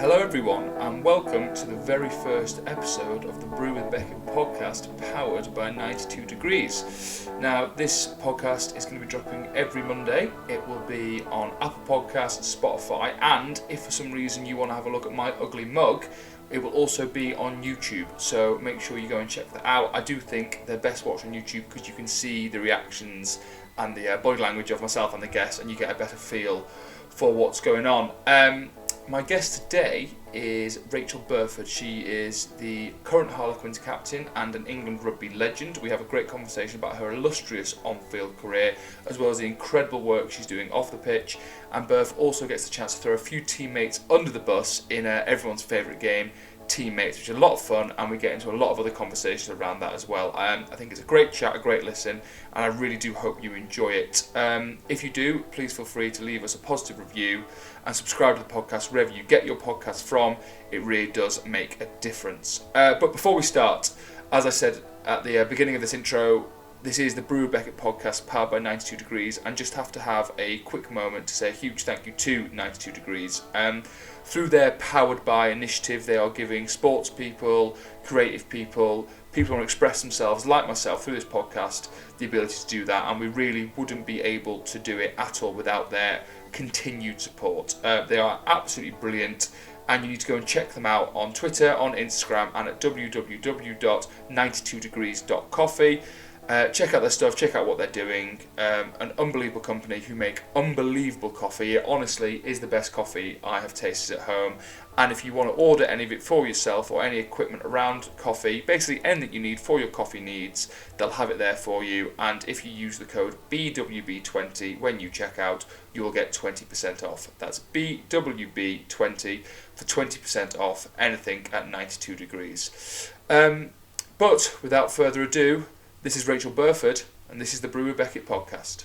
Hello everyone and welcome to the very first episode of the Brew with Beckett podcast powered by 92 Degrees. Now this podcast is going to be dropping every Monday. It will be on Apple Podcasts, Spotify, and if for some reason you want to have a look at my ugly mug, it will also be on YouTube, so make sure you go and check that out. I do think they're best watched on YouTube because you can see the reactions and the body language of myself and the guests, and you get a better feel for what's going on. My guest today is Rachael Burford. She is the current Harlequins captain and an England rugby legend. We have a great conversation about her illustrious on-field career, as well as the incredible work she's doing off the pitch. And Burf also gets the chance to throw a few teammates under the bus in everyone's favourite game, Teammates, which is a lot of fun, and we get into a lot of other conversations around that as well. I think it's a great chat, a great listen, and I really do hope you enjoy it. If you do, please feel free to leave us a positive review and subscribe to the podcast wherever you get your podcast from. It really does make a difference. But before we start, as I said at the beginning of this intro, this is the Brew with Beckett podcast powered by 92 Degrees, and just have to have a quick moment to say a huge thank you to 92 Degrees. Through their Powered By initiative, they are giving sports people, creative people, people who want to express themselves like myself through this podcast, the ability to do that, and we really wouldn't be able to do it at all without their continued support. They are absolutely brilliant, and you need to go and check them out on Twitter, on Instagram, and at www.92degrees.coffee. Check out their stuff, check out what they're doing. An unbelievable company who make unbelievable coffee. It honestly is the best coffee I have tasted at home. And if you want to order any of it for yourself or any equipment around coffee, basically anything you need for your coffee needs, they'll have it there for you. And if you use the code BWB20 when you check out, you will get 20% off. That's BWB20 for 20% off anything at 92 Degrees. But without further ado, this is Rachael Burford, and this is the Brew with Beckett podcast.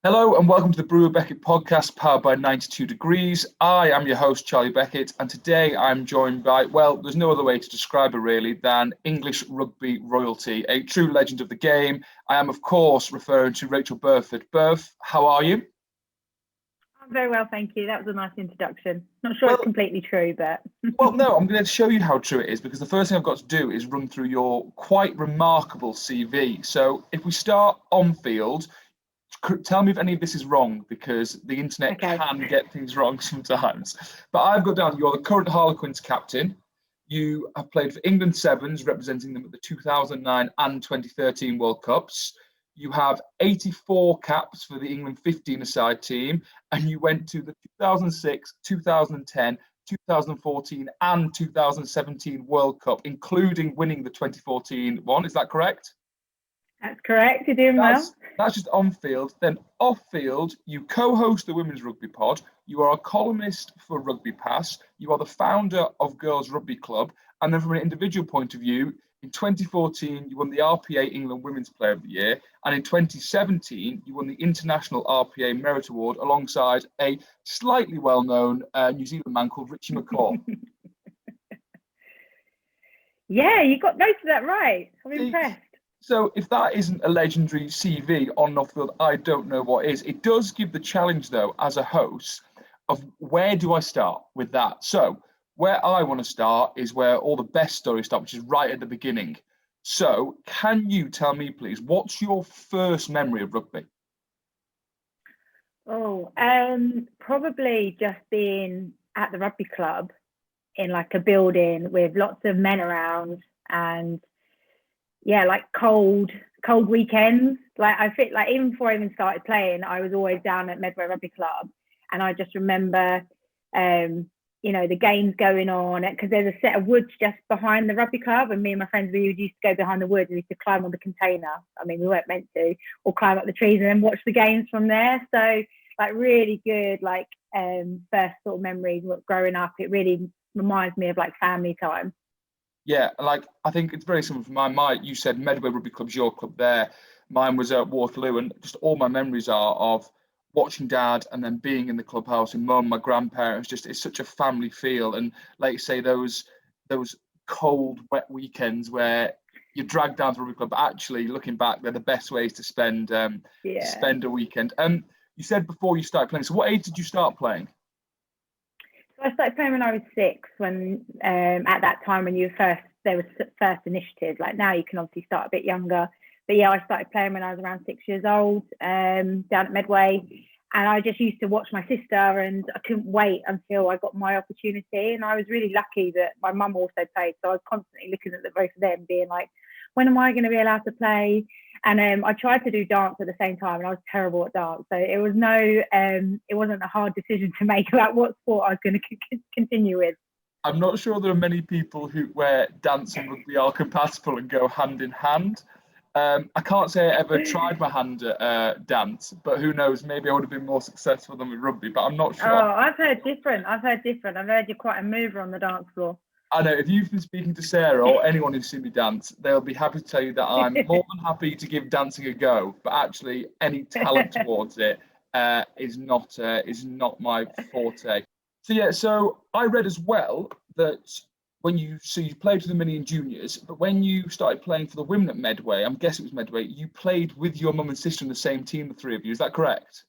Hello and welcome to the Brew with Beckett podcast powered by 92 Degrees. I am your host, Charlie Beckett, and today I'm joined by, well, there's no other way to describe her really than English rugby royalty, a true legend of the game. I am, of course, referring to Rachael Burford. Burf, how are you? I'm very well, thank you. That was a nice introduction. Not sure it's completely true, but... Well, no, I'm going to show you how true it is, because the first thing I've got to do is run through your quite remarkable CV. So if we start on field, tell me if any of this is wrong, because the internet can get things wrong sometimes. But I've got down, you're the current Harlequins captain. You have played for England Sevens, representing them at the 2009 and 2013 World Cups. You have 84 caps for the England 15-a-side team, and you went to the 2006, 2010, 2014 and 2017 World Cup, including winning the 2014 one. Is that correct? That's correct. You're doing well. That's just on field. Then off field, you co-host the Women's Rugby Pod. You are a columnist for Rugby Pass. You are the founder of Girls Rugby Club. And then from an individual point of view, in 2014, you won the RPA England Women's Player of the Year. And in 2017, you won the International RPA Merit Award alongside a slightly well-known New Zealand man called Richie McCaw. Yeah, you got most of that right. I'm impressed. So if that isn't a legendary CV on and off field, I don't know what is. It does give the challenge, though, as a host, of where do I start with that? So where I want to start is where all the best stories start, which is right at the beginning. So can you tell me, please, what's your first memory of rugby? Probably just being at the rugby club in like a building with lots of men around, and like cold weekends. Like I feel like even before I even started playing, I was always down at Medway Rugby Club, and I just remember the games going on, because there's a set of woods just behind the rugby club, and me and my friends, we used to go behind the woods and we used to climb on the container. I mean, we weren't meant to, or climb up the trees and then watch the games from there. So like really good first sort of memories of growing up. It really reminds me of like family time. Yeah, like I think it's very similar for mine. You said Medway Rugby Club's your club there. Mine was at Waterloo, and just all my memories are of watching Dad and then being in the clubhouse and Mum, my grandparents. Just it's such a family feel, and like you say, those cold, wet weekends where you're dragged down to rugby club, but actually looking back, they're the best ways to spend a weekend. You said before you started playing, so what age did you start playing? So I started playing when I was 6, when at that time when there was first initiatives. Like now you can obviously start a bit younger. But yeah, I started playing when I was around 6 years old, down at Medway. And I just used to watch my sister, and I couldn't wait until I got my opportunity. And I was really lucky that my mum also played. So I was constantly looking at the both of them being like, when am I going to be allowed to play? And I tried to do dance at the same time, and I was terrible at dance. So it was it wasn't a hard decision to make about what sport I was going to continue with. I'm not sure there are many people where dance and rugby are compatible and go hand in hand. I can't say I ever tried my hand at dance, but who knows? Maybe I would have been more successful than with rugby, but I'm not sure. Oh, I've heard different. I've heard you're quite a mover on the dance floor. I know, if you've been speaking to Sarah or anyone who's seen me dance, they'll be happy to tell you that I'm more than happy to give dancing a go, but actually any talent towards it is not my forte. So I read as well that you played for the mini and juniors, but when you started playing for the women at Medway, I'm guessing it was Medway, you played with your mum and sister in the same team, the three of you. Is that correct?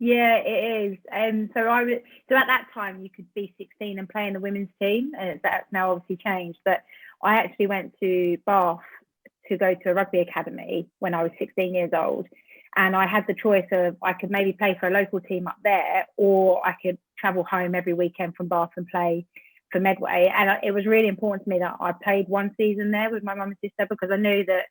Yeah, it is. So at that time you could be 16 and play in the women's team, and that's now obviously changed. But I actually went to Bath to go to a rugby academy when I was 16 years old, and I had the choice of I could maybe play for a local team up there, or I could travel home every weekend from Bath and play for Medway. And it was really important to me that I played one season there with my mum and sister, because I knew that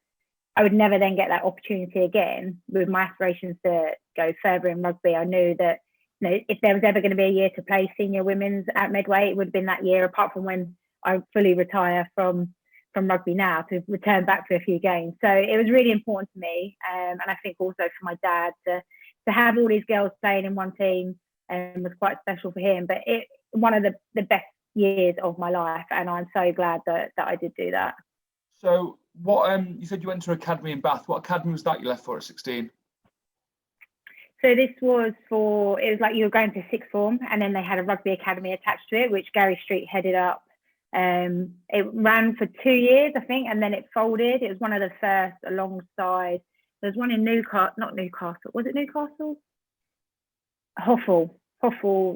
I would never then get that opportunity again. With my aspirations to go further in rugby, I knew that if there was ever going to be a year to play senior women's at Medway, it would have been that year, apart from when I fully retire from rugby now, to return back for a few games. So it was really important to me, and I think also for my dad to have all these girls playing in one team was quite special for him. But it one of the best years of my life, and I'm so glad that I did do that. So what you said you went to an academy in Bath. What academy was that you left for at 16? So this was it was like you were going to sixth form, and then they had a rugby academy attached to it, which Gary Street headed up. It ran for 2 years, I think, and then it folded. It was one of the first alongside. There's one in not Newcastle. Was it Newcastle? Hoffel.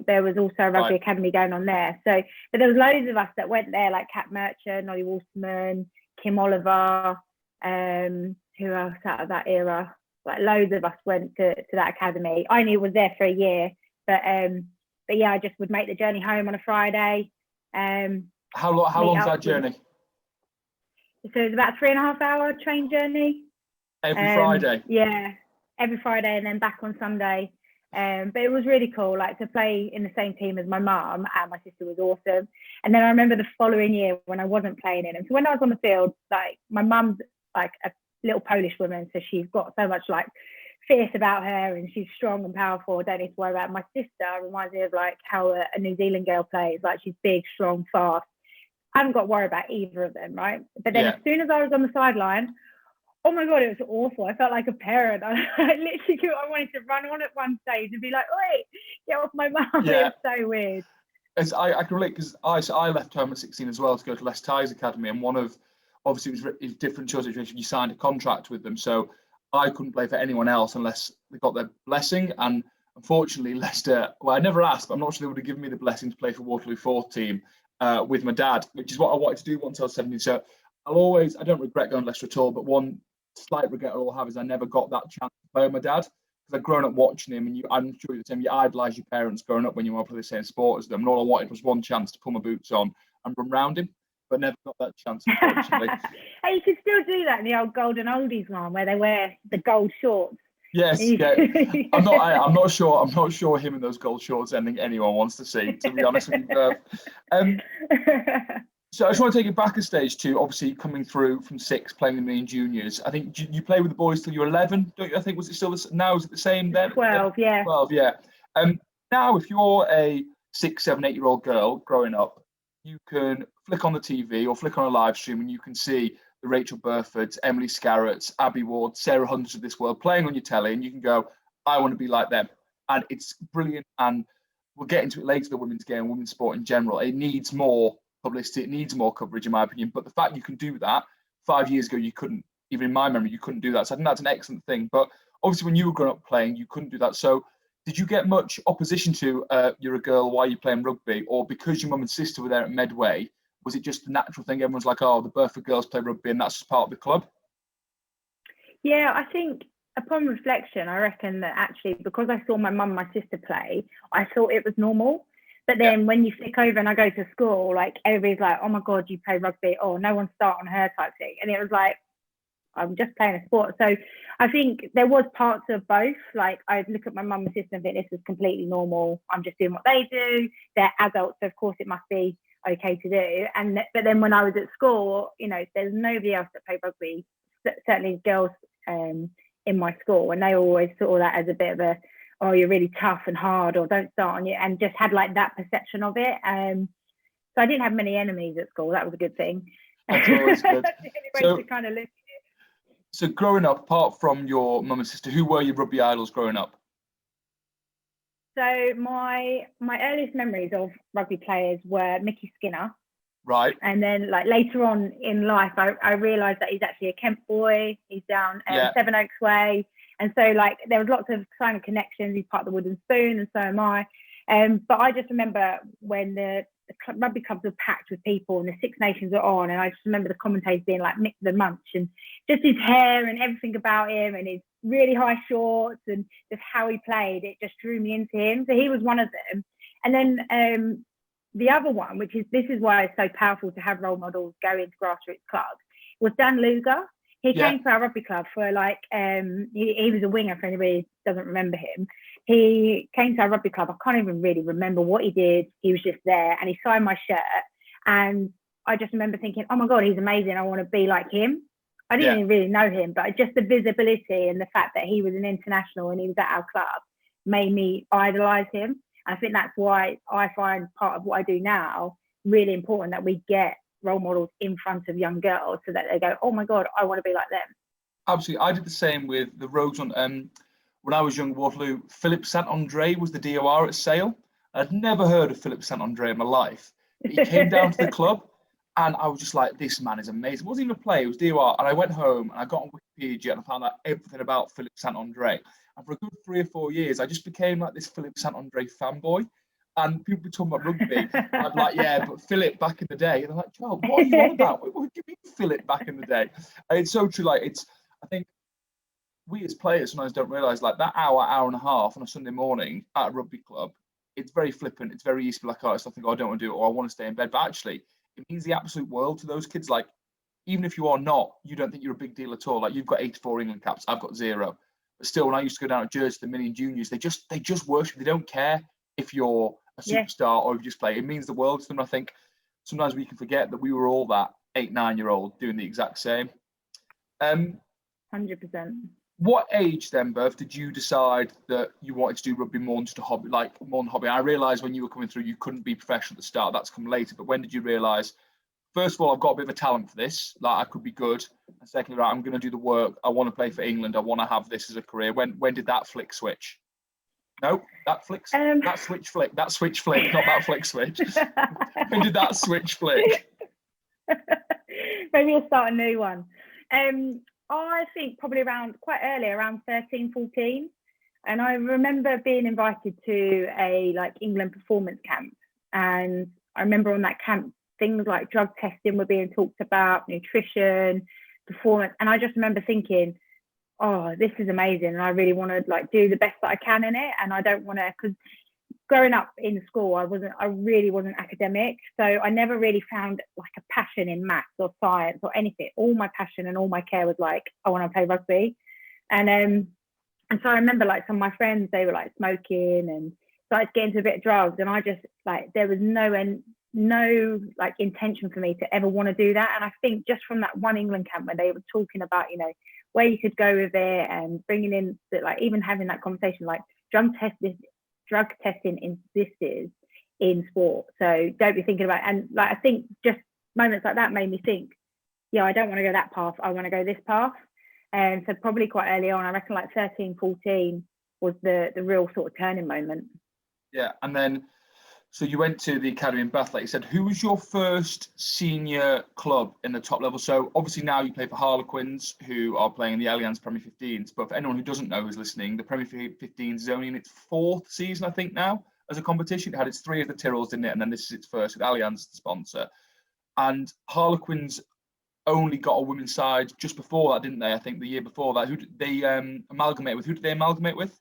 There was also a rugby academy going on there. So, but there was loads of us that went there, like Kat Merchant, Nolly Waterman, Kim Oliver, who else out of that era? Like loads of us went to that academy. I only was there for a year, but yeah, I just would make the journey home on a Friday. How long's that journey? So it's about a 3.5 hour train journey. Every Friday? Yeah, every Friday, and then back on Sunday. But it was really cool, like to play in the same team as my mum, and my sister was awesome. And then I remember the following year when I wasn't playing in. And so when I was on the field, like my mum's like a little Polish woman, so she's got so much like fierce about her, and she's strong and powerful. I don't need to worry about. My sister reminds me of like how a New Zealand girl plays. Like she's big, strong, fast. I haven't got to worry about either of them, right? But then as soon as I was on the sideline, oh my God, it was awful. I felt like a parent. I wanted to run on at one stage and be like, "Wait, get off my mum." Yeah. It was so weird. As I can relate, because I left home at 16 as well to go to Les Tigers Academy, and obviously it was different situation. You signed a contract with them, so I couldn't play for anyone else unless they got their blessing. And unfortunately, Leicester, well, I never asked, but I'm not sure they would have given me the blessing to play for Waterloo 4th team with my dad, which is what I wanted to do once I was 17. So I don't regret going to Leicester at all, but one slight regret I'll have is I never got that chance to play with my dad, because I'd grown up watching him, and I'm sure at the time you idolise your parents growing up when you want to play the same sport as them, and all I wanted was one chance to pull my boots on and run round him, but never got that chance, unfortunately. Hey, you can still do that in the old Golden Oldies one, where they wear the gold shorts. Yes, yeah. I'm not sure him in those gold shorts anyone wants to see, to be honest with you. So I just want to take it back a stage to obviously coming through from 6, playing the main juniors. I think you played with the boys till you were 11, don't you? I think was it still now? Is it the same then? 12, yeah. 12, yeah. Now, if you're a 6, 7, 8-year-old girl growing up, you can flick on the TV or flick on a live stream, and you can see the Rachael Burfords, Emily Scarretts, Abby Ward, Sarah Hunters of this world playing on your telly, and you can go, I want to be like them. And it's brilliant. And we'll get into it later, the women's game, women's sport in general. It needs more publicity. It needs more coverage, in my opinion. But the fact you can do that 5 years ago, you couldn't. Even in my memory, you couldn't do that. So I think that's an excellent thing. But obviously, when you were growing up playing, you couldn't do that. So did you get much opposition to you're a girl, why are you playing rugby? Or because your mum and sister were there at Medway, was it just a natural thing? Everyone's like, oh, the Burford girls play rugby, and that's just part of the club? Yeah, I think upon reflection, I reckon that actually because I saw my mum and my sister play, I thought it was normal. But then when you flick over and I go to school, like everybody's like, oh my God, you play rugby. Oh, no one's starting her type thing. And it was like, I'm just playing a sport. So I think there was parts of both. Like I'd look at my mum and sister and think this is completely normal. I'm just doing what they do. They're adults, so of course it must be okay to do. But then when I was at school, you know, there's nobody else that played rugby, certainly girls in my school, and they always saw that as a bit of a, oh, you're really tough and hard, or don't start on you, and just had like that perception of it. So I didn't have many enemies at school. That was a good thing. That's always good. So, to kind of look. So growing up, apart from your mum and sister, who were your rugby idols growing up? So my earliest memories of rugby players were Mickey Skinner. Right. And then like later on in life, I realised that he's actually a Kent boy. He's down Seven Oaks Way. And so like there was lots of kind of connections. He's part of the Wooden Spoon, and so am I. But I just remember when the rugby clubs were packed with people and the Six Nations were on, and I just remember the commentators being like Mick the Munch, and just his hair and everything about him and his really high shorts and just how he played, it just drew me into him. So he was one of them. And then the other one, this is why it's so powerful to have role models go into grassroots clubs, was Dan Luger. He came to our rugby club for like, he was a winger for anybody who doesn't remember him. He came to our rugby club. I can't even really remember what he did. He was just there and he signed my shirt. And I just remember thinking, oh my God, he's amazing. I want to be like him. I didn't even really know him, but just the visibility and the fact that he was an international and he was at our club made me idolise him. And I think that's why I find part of what I do now really important, that we get role models in front of young girls so that they go, oh my God, I want to be like them. Absolutely. I did the same with the Rogues on when I was young, Waterloo. Philip Saint-Andre was the DOR at Sale. I'd never heard of Philip Saint-Andre in my life. He came down to the club and I was just like, this man is amazing. It wasn't even a play, it was DOR. And I went home and I got on Wikipedia and I found out everything about Philip Saint-Andre. And for a good 3 or 4 years, I just became like this Philip Saint-Andre fanboy. And people were talking about rugby. I'm like, yeah, but Philip back in the day. And they're like, Joe, what are you on about? What do you mean Philip back in the day? And it's so true. Like, I think we as players sometimes don't realise, like, that hour and a half on a Sunday morning at a rugby club, it's very flippant. It's very easy to be like, oh, it's nothing I don't want to do, or I want to stay in bed. But actually, it means the absolute world to those kids. Like, even if you are not, you don't think you're a big deal at all. Like, you've got 84 England caps, I've got 0. But still, when I used to go down at Jersey, the mini and juniors, they just worship. They don't care if you're a superstar or if you just play. It means the world to them. I think sometimes we can forget that we were all that 8-9-year-old doing the exact same. 100%. What age then, Berth, did you decide that you wanted to do rugby more than just a hobby, like more than a hobby? I realised when you were coming through, you couldn't be professional at the start. That's come later. But when did you realise, first of all, I've got a bit of a talent for this, like I could be good. And secondly, right, I'm going to do the work. I want to play for England. I want to have this as a career. When did that flick switch? No, that switch flick, not that flick switch. When did that switch flick? Maybe we'll start a new one. I think probably quite early, around 13, 14. And I remember being invited to a like England performance camp. And I remember on that camp, things like drug testing were being talked about, nutrition, performance. And I just remember thinking, oh, this is amazing. And I really want to like do the best that I can in it. And I don't want to, because growing up in school, I really wasn't academic. So I never really found like a passion in maths or science or anything. All my passion and all my care was like, I want to play rugby. And so I remember like some of my friends, they were like smoking and started getting into a bit of drugs. And I just like, there was no like intention for me to ever want to do that. And I think just from that one England camp where they were talking about, you know, where you could go with it and bringing in that, like even having that conversation, like drug testing exists in sport, so don't be thinking about it. And like I think just moments like that made me think, yeah, I don't want to go that path, I want to go this path. And so probably quite early on, I reckon like 13, 14 was the real sort of turning moment. Yeah. And then So you went to the academy in Bath, like you said. Who was your first senior club in the top level? So obviously now you play for Harlequins, who are playing in the Allianz Premier 15s. But for anyone who doesn't know who's listening, the Premier 15s is only in its 4th season, I think, now as a competition. It had its 3 as the Tyrrells, didn't it? And then this is its first with Allianz as the sponsor. And Harlequins only got a women's side just before that, didn't they? I think the year before that. Who did they amalgamate with? Who did they amalgamate with?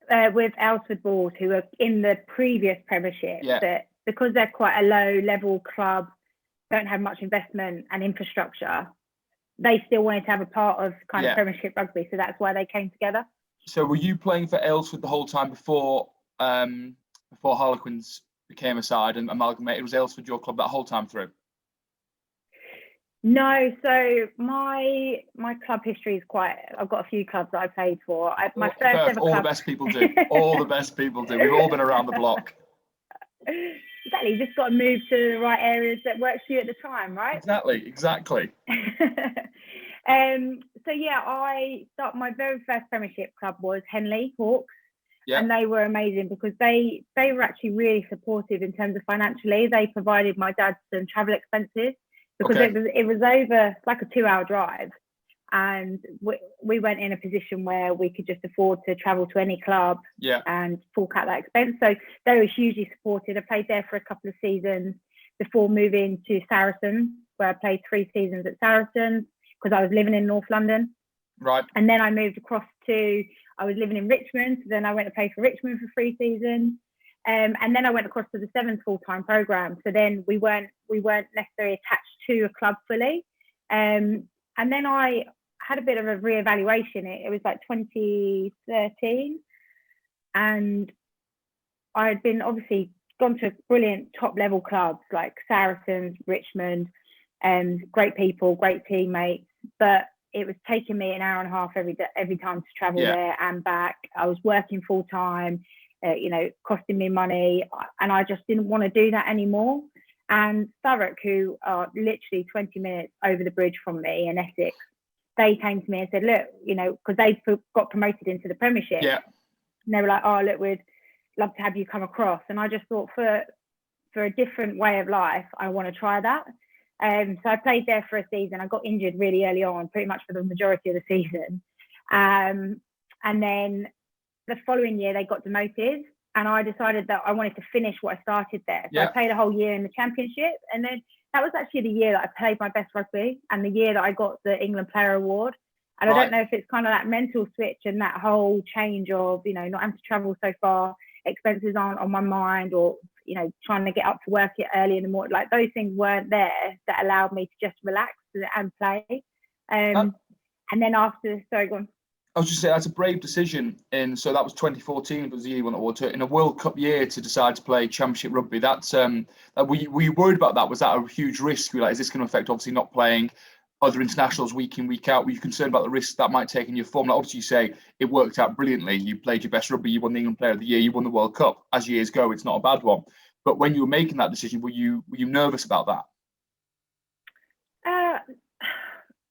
With Alfred Bulls, who were in the previous Premiership, but because they're quite a low-level club, don't have much investment and infrastructure, they still wanted to have a part of kind of Premiership rugby, so that's why they came together. So were you playing for Aylesford the whole time before Harlequins became a side and amalgamated? Was Aylesford your club that whole time through? No, so my club history is I've got a few clubs that I played for. My first ever club. All the best people do. All the best people do. We've all been around the block. Exactly. You just got to move to the right areas that works for you at the time, right? Exactly. So my very first Premiership club was Henley Hawks. Yeah. And they were amazing because they were actually really supportive in terms of financially. They provided my dad some travel expenses. Because it was over like a 2-hour drive, and we went in a position where we could just afford to travel to any club and fork out that expense. So they were hugely supported. I played there for a couple of seasons before moving to Saracens, where I played 3 seasons at Saracens because I was living in North London. Right. And then I moved across I was living in Richmond. So then I went to play for Richmond for 3 seasons. And then I went across to the 7th full-time programme. So then we weren't necessarily attached to a club fully. And then I had a bit of a reevaluation. It was like 2013. And I had been obviously gone to brilliant top-level clubs like Saracens, Richmond, great people, great teammates. But it was taking me an hour and a half every time to travel there and back. I was working full-time. Costing me money, and I just didn't want to do that anymore. And Thurrock, who are literally 20 minutes over the bridge from me in Essex, they came to me and said, look, because they got promoted into the Premiership. Yeah. And they were like, oh, look, we'd love to have you come across. And I just thought for a different way of life, I want to try that. So I played there for a season. I got injured really early on, pretty much for the majority of the season. And then the following year they got demoted, and I decided that I wanted to finish what I started there. So I played a whole year in the Championship, and then that was actually the year that I played my best rugby and the year that I got the England Player Award. And I don't know if it's kind of that mental switch and that whole change of, not having to travel so far, expenses aren't on my mind, or, trying to get up to work early in the morning. Like those things weren't there that allowed me to just relax and play. And then after, sorry, go on. I was just saying that's a brave decision, and so that was 2014. Was the year you won the award in a World Cup year to decide to play Championship rugby. That's were you worried about that? Was that a huge risk? Were you like, is this going to affect obviously not playing other internationals week in, week out? Were you concerned about the risks that might take in your form? Like obviously, you say it worked out brilliantly. You played your best rugby. You won the England Player of the Year. You won the World Cup. As years go, it's not a bad one. But when you were making that decision, were you nervous about that?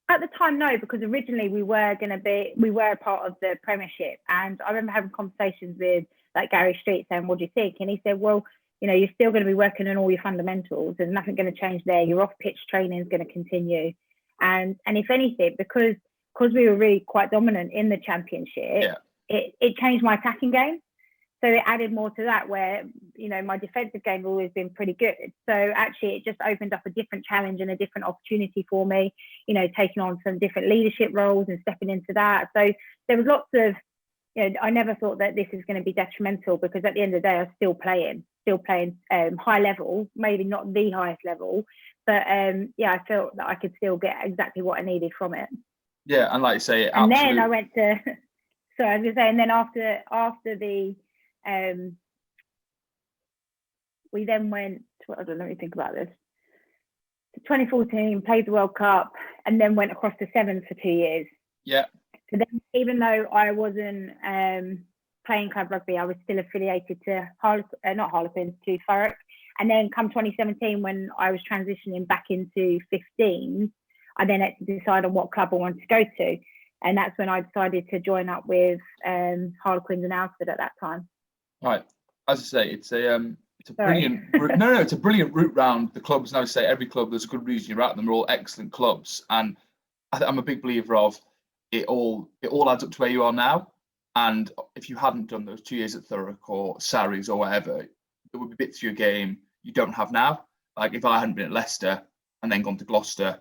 At the time, no, because originally we were a part of the Premiership, and I remember having conversations with like Gary Street saying, "What do you think?" And he said, "Well, you're still going to be working on all your fundamentals. There's nothing going to change there. Your off-pitch training is going to continue, and if anything, because we were really quite dominant in the Championship, it changed my attacking game. So it added more to that where, my defensive game has always been pretty good. So actually it just opened up a different challenge and a different opportunity for me, taking on some different leadership roles and stepping into that. So there was lots of, I never thought that this is going to be detrimental, because at the end of the day, I was still playing high level, maybe not the highest level, but I felt that I could still get exactly what I needed from it. Yeah, and like you say, and then I went to, so I was going to say, and then after the, we then went, let me think about this. 2014, played the World Cup, and then went across to Sevens for 2 years. Yeah. So then, even though I wasn't playing club rugby, I was still affiliated to not Harlequins, to Thurrock. And then come 2017, when I was transitioning back into 15, I then had to decide on what club I wanted to go to. And that's when I decided to join up with Harlequins and Alfred at that time. Right. As I say, it's It's a brilliant route. No, it's a brilliant route round the clubs. And I would say every club, there's a good reason you're at them. They're all excellent clubs. And I'm a big believer of it all adds up to where you are now. And if you hadn't done those 2 years at Thurrock or Sarries or whatever, there would be bits of your game you don't have now. Like if I hadn't been at Leicester and then gone to Gloucester,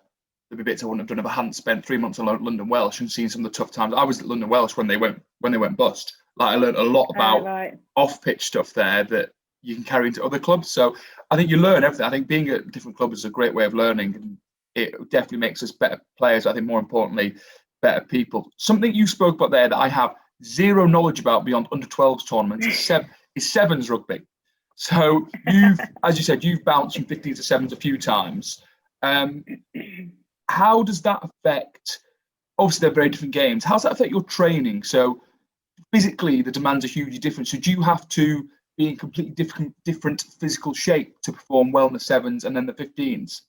there'd be bits I wouldn't have done if I hadn't spent 3 months on London Welsh and seen some of the tough times. I was at London Welsh when they went bust. Like I learned a lot about off-pitch stuff there that you can carry into other clubs. So I think you learn everything. I think being at different clubs is a great way of learning, and it definitely makes us better players. I think more importantly, better people. Something you spoke about there that I have zero knowledge about beyond under 12s tournaments is sevens rugby. So as you said, you've bounced from 15s to sevens a few times. How does that affect? Obviously, they're very different games. How does that affect your training? So physically, the demands are hugely different. So do you have to be in completely different physical shape to perform well in the sevens and then the 15s?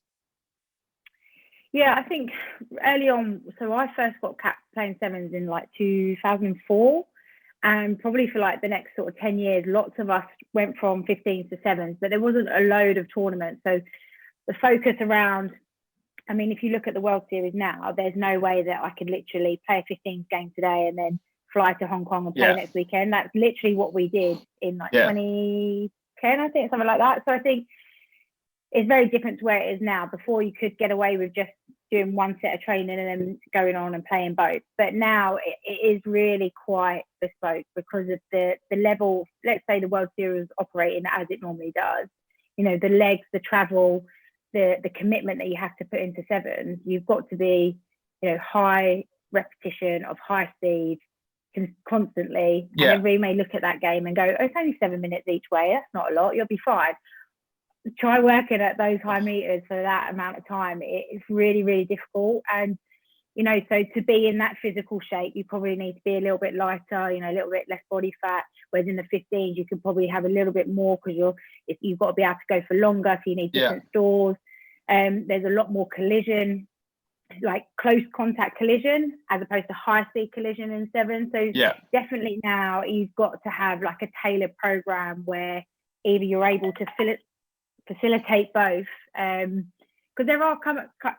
Yeah, I think early on, so I first got capped playing sevens in like 2004, and probably for like the next sort of 10 years, lots of us went from 15s to sevens, but there wasn't a load of tournaments. So the focus around, I mean, if you look at the World Series now, there's no way that I could literally play a 15s game today and then fly to Hong Kong and play next weekend. That's literally what we did in like 2010, I think, something like that. So I think it's very different to where it is now. Before, you could get away with just doing one set of training and then going on and playing both. But now it is really quite bespoke because of the level. Let's say the World Series operating as it normally does. You know, the legs, the travel, the commitment that you have to put into sevens. You've got to be, you know, high repetition of high speed constantly. And everybody may look at that game and go, oh, it's only 7 minutes each way. That's not a lot. You'll be fine. Try working at those high meters for that amount of time. It's really, really difficult. And, you know, so to be in that physical shape, you probably need to be a little bit lighter, you know, a little bit less body fat. Whereas in the 15s, you could probably have a little bit more because you've got to be able to go for longer. So you need different stores. There's a lot more collision, like close contact collision, as opposed to high speed collision in sevens. So definitely now you've got to have like a tailored program where either you're able to facilitate both, because there are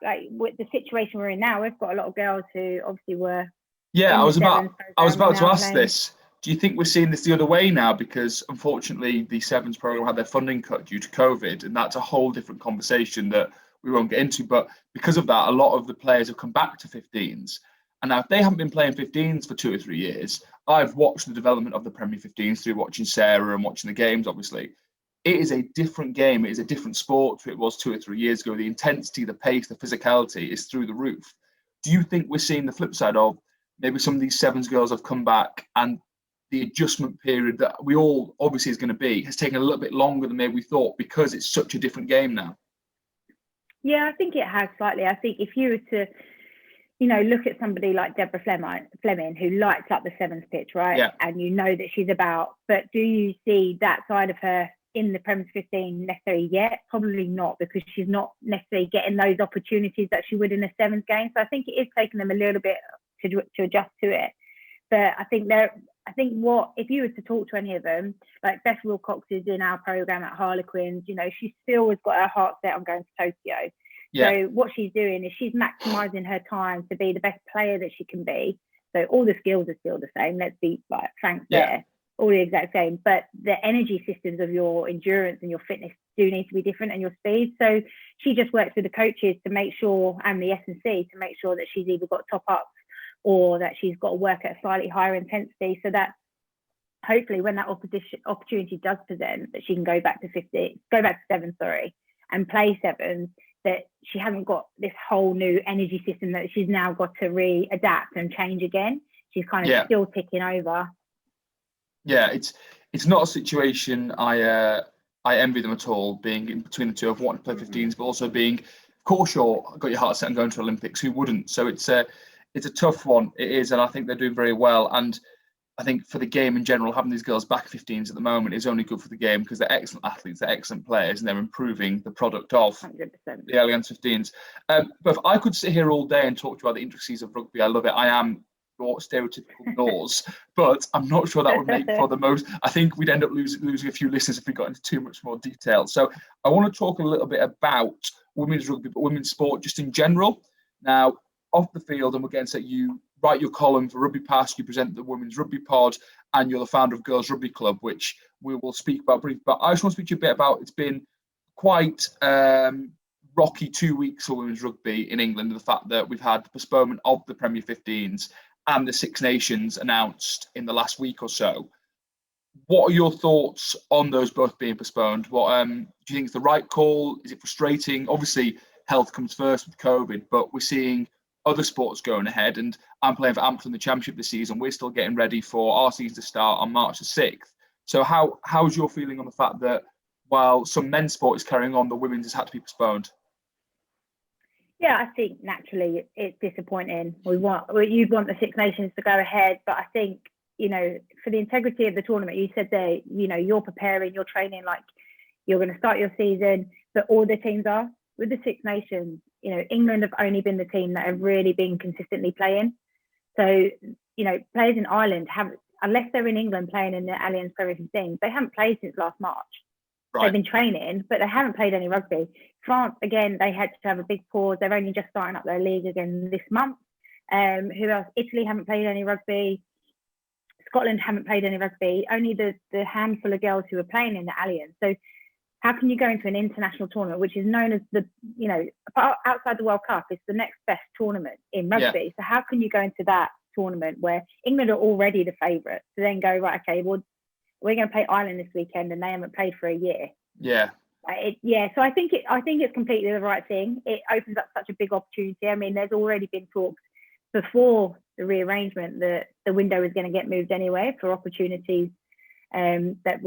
like with the situation we're in now, we've got a lot of girls who obviously were I was about to ask this. Do you think we're seeing this the other way now? Because unfortunately the sevens program had their funding cut due to COVID, and that's a whole different conversation that we won't get into. But because of that, a lot of the players have come back to 15s, and now if they haven't been playing 15s for 2 or 3 years, I've watched the development of the Premier 15s through watching Sarah and watching the games, obviously. It is a different game. It is a different sport to it was 2 or 3 years ago. The intensity, the pace, the physicality is through the roof. Do you think we're seeing the flip side of maybe some of these sevens girls have come back and the adjustment period that we all obviously is going to be has taken a little bit longer than maybe we thought because it's such a different game now? Yeah, I think it has slightly. I think if you were to, you know, look at somebody like Deborah Fleming, who lights up the sevens pitch, right? Yeah. And you know that she's about, but do you see that side of her in the Premier 15 necessarily yet? Probably not, because she's not necessarily getting those opportunities that she would in a sevens game. So I think it is taking them a little bit to adjust to it. But I think if you were to talk to any of them, like Beth Wilcox is in our program at Harlequins, you know, she still has got her heart set on going to Tokyo. Yeah. So what she's doing is she's maximising her time to be the best player that she can be. So all the skills are still the same. Let's be like frank there. All the exact same, but the energy systems of your endurance and your fitness do need to be different, and your speed. So she just works with the coaches to make sure, and the S&C to make sure that she's either got top ups or that she's got to work at a slightly higher intensity, so that hopefully when that opportunity does present, that she can go back to sevens, and play sevens, that she hasn't got this whole new energy system that she's now got to readapt and change again. She's kind of still ticking over. Yeah, it's not a situation I envy them at all, being in between the two of wanting to play 15s, but also being, of course, got your heart set on going to Olympics. Who wouldn't? So it's a tough one. It is, and I think they're doing very well. And I think for the game in general, having these girls back 15s at the moment is only good for the game because they're excellent athletes, they're excellent players, and they're improving the product of 100%. The Allianz 15s. But if I could sit here all day and talk to you about the intricacies of rugby, I love it. I am your stereotypical laws, but I'm not sure that would make for the most. I think we'd end up losing a few listeners if we got into too much more detail. So I want to talk a little bit about women's rugby, but women's sport just in general. Now, off the field, and we'll get into you write your column for Rugby Pass, you present the Women's Rugby Pod, and you're the founder of Girls Rugby Club, which we will speak about briefly. But I just want to speak to you a bit about, it's been quite rocky 2 weeks for women's rugby in England, the fact that we've had the postponement of the Premier 15s and the Six Nations announced in the last week or so. What are your thoughts on those both being postponed? What do you think is the right call? Is it frustrating? Obviously, health comes first with COVID, but we're seeing other sports going ahead, and I'm playing for Amp in the Championship this season. We're still getting ready for our season to start on March the 6th. So how's your feeling on the fact that while some men's sport is carrying on, the women's has had to be postponed? Yeah, I think naturally it's disappointing. You'd want the Six Nations to go ahead, but I think, for the integrity of the tournament, you said there, you're preparing, you're training like you're going to start your season, but all the teams are. With the Six Nations, England have only been the team that have really been consistently playing. So, players in Ireland unless they're in England playing in the Allianz Premier 15, they haven't played since last March. Right. They've been training, but they haven't played any rugby. France, again, they had to have a big pause. They're only just starting up their league again this month. Who else? Italy haven't played any rugby. Scotland haven't played any rugby. Only the handful of girls who are playing in the Allianz. So how can you go into an international tournament, which is known as outside the World Cup, it's the next best tournament in rugby. Yeah. So how can you go into that tournament where England are already the favourites to then go, right, okay, well, we're going to play Ireland this weekend and they haven't played for a year. Yeah. So I think it's completely the right thing. It opens up such a big opportunity. I mean, there's already been talks before the rearrangement that the window is going to get moved anyway for opportunities that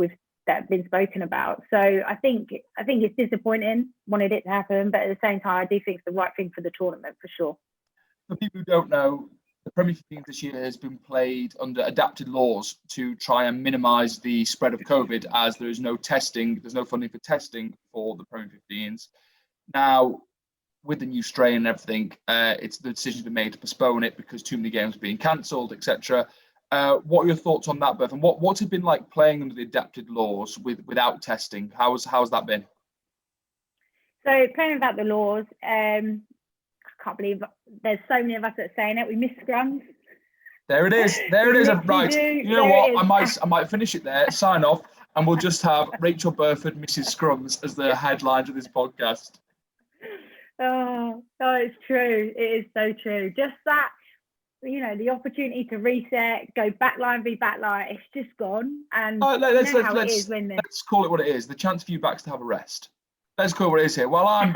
have been spoken about. So I think it's disappointing, wanted it to happen, but at the same time, I do think it's the right thing for the tournament for sure. For people who don't know, the Premier 15 this year has been played under adapted laws to try and minimise the spread of COVID, as there is no testing, there's no funding for testing for the Premier 15s. Now, with the new strain and everything, it's the decision's been made to postpone it because too many games are being cancelled, etc. What are your thoughts on that, Beth? And what's it been like playing under the adapted laws without testing? How's that been? So playing without the laws, I can't believe there's so many of us that are saying it. We miss scrums. There it is. Right. You know what? I might finish it there, sign off, and we'll just have Rachael Burford misses scrums as the headline of this podcast. Oh, it's true. It is so true. Just that, the opportunity to reset, go backline, be backline, it's just gone. And let's call it what it is. The chance for you backs to have a rest. Let's call it what it is here. While I'm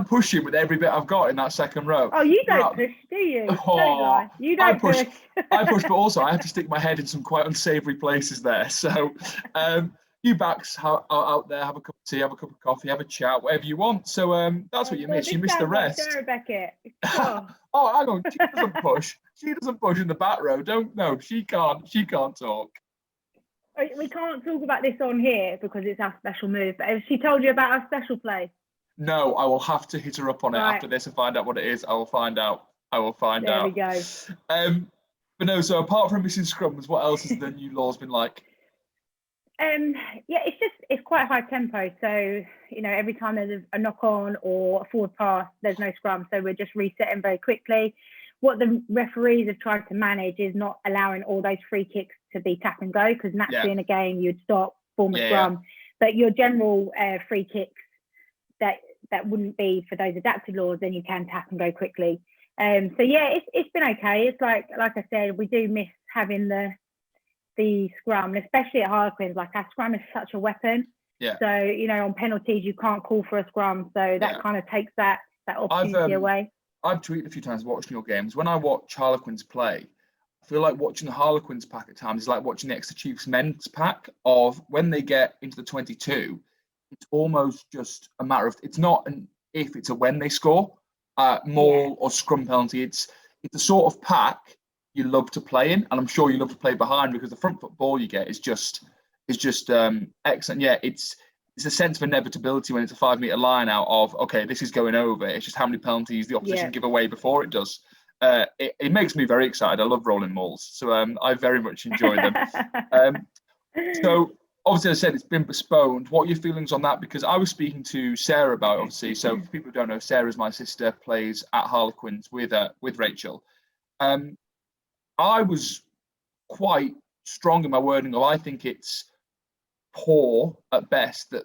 pushing with every bit I've got in that second row. Oh, you don't push, do you? Oh, don't lie. You don't push. I push, but also I have to stick my head in some quite unsavoury places there. So you backs out there, have a cup of tea, have a cup of coffee, have a chat, whatever you want. So that's what you miss. You miss the rest. Like Beckett. Oh, hang on. She doesn't push. She doesn't push in the back row. She can't talk. We can't talk about this on here because it's our special move. But has she told you about our special play? No, I will have to hit her up on it after this and find out what it is. I will find out. There we go. But no, so apart from missing scrums, what else has the new law's been like? It's quite high tempo. So, every time there's a knock on or a forward pass, there's no scrum. So we're just resetting very quickly. What the referees have tried to manage is not allowing all those free kicks to be tap and go, because naturally in a game you'd stop, form a scrum. But your general free kicks that wouldn't be for those adapted laws, then you can tap and go quickly. It's been okay. It's like I said, we do miss having the scrum, especially at Harlequins. Like, our scrum is such a weapon. Yeah. So on penalties you can't call for a scrum, so that kind of takes that opportunity away. I've tweeted a few times watching your games. When I watch Harlequins play, I feel like watching the Harlequins pack at times is like watching the Exeter Chiefs men's pack. Of when they get into the 22, it's almost just a matter of, it's not an if, it's a when they score. Maul or scrum penalty. It's the sort of pack you love to play in, and I'm sure you love to play behind, because the front foot ball you get is just excellent. Yeah, it's a sense of inevitability when it's a 5 metre line out of, okay, this is going over. It's just how many penalties the opposition give away before it does. It makes me very excited. I love rolling malls, so I very much enjoy them. So obviously, as I said, it's been postponed. What are your feelings on that? Because I was speaking to Sarah about it, obviously. So for people who don't know, Sarah's my sister, plays at Harlequins with Rachel. I was quite strong in my wording of I think it's poor at best that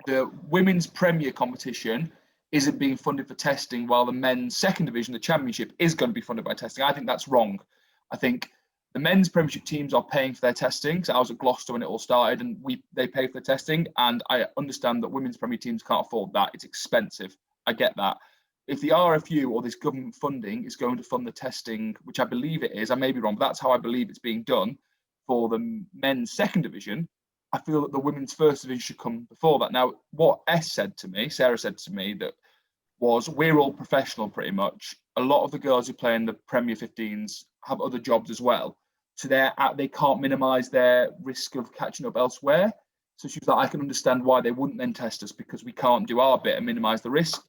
the women's Premier competition isn't being funded for testing while the men's second division, the championship, is going to be funded by testing. I think that's wrong. I think the men's Premiership teams are paying for their testing. So I was at Gloucester when it all started, and they pay for the testing. And I understand that women's Premier teams can't afford that. It's expensive. I get that. If the RFU or this government funding is going to fund the testing, which I believe it is, I may be wrong, but that's how I believe it's being done for the men's second division, I feel that the women's first division should come before that. Now, what Sarah said to me, that was, we're all professional pretty much. A lot of the girls who play in the Premier 15s have other jobs as well. So they can't minimise their risk of catching up elsewhere. So she was like, I can understand why they wouldn't then test us, because we can't do our bit and minimise the risk.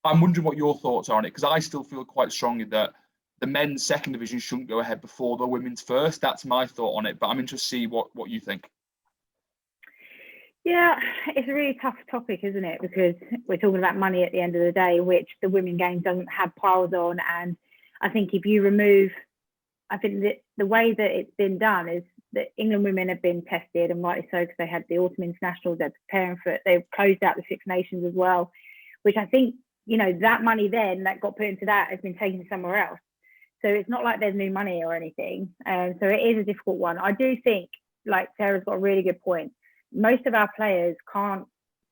I'm wondering what your thoughts are on it, because I still feel quite strongly that the men's second division shouldn't go ahead before the women's first. That's my thought on it, but I'm interested to see what you think. Yeah, it's a really tough topic, isn't it? Because we're talking about money at the end of the day, which the women game doesn't have piles on. And I think if you remove, I think that the way that it's been done is that England women have been tested, and rightly so, because they had the autumn internationals, they're preparing for it. They've closed out the Six Nations as well, which I think, that money then that got put into that has been taken somewhere else. So it's not like there's new money or anything. So it is a difficult one. I do think, like Sarah's got a really good point, most of our players can't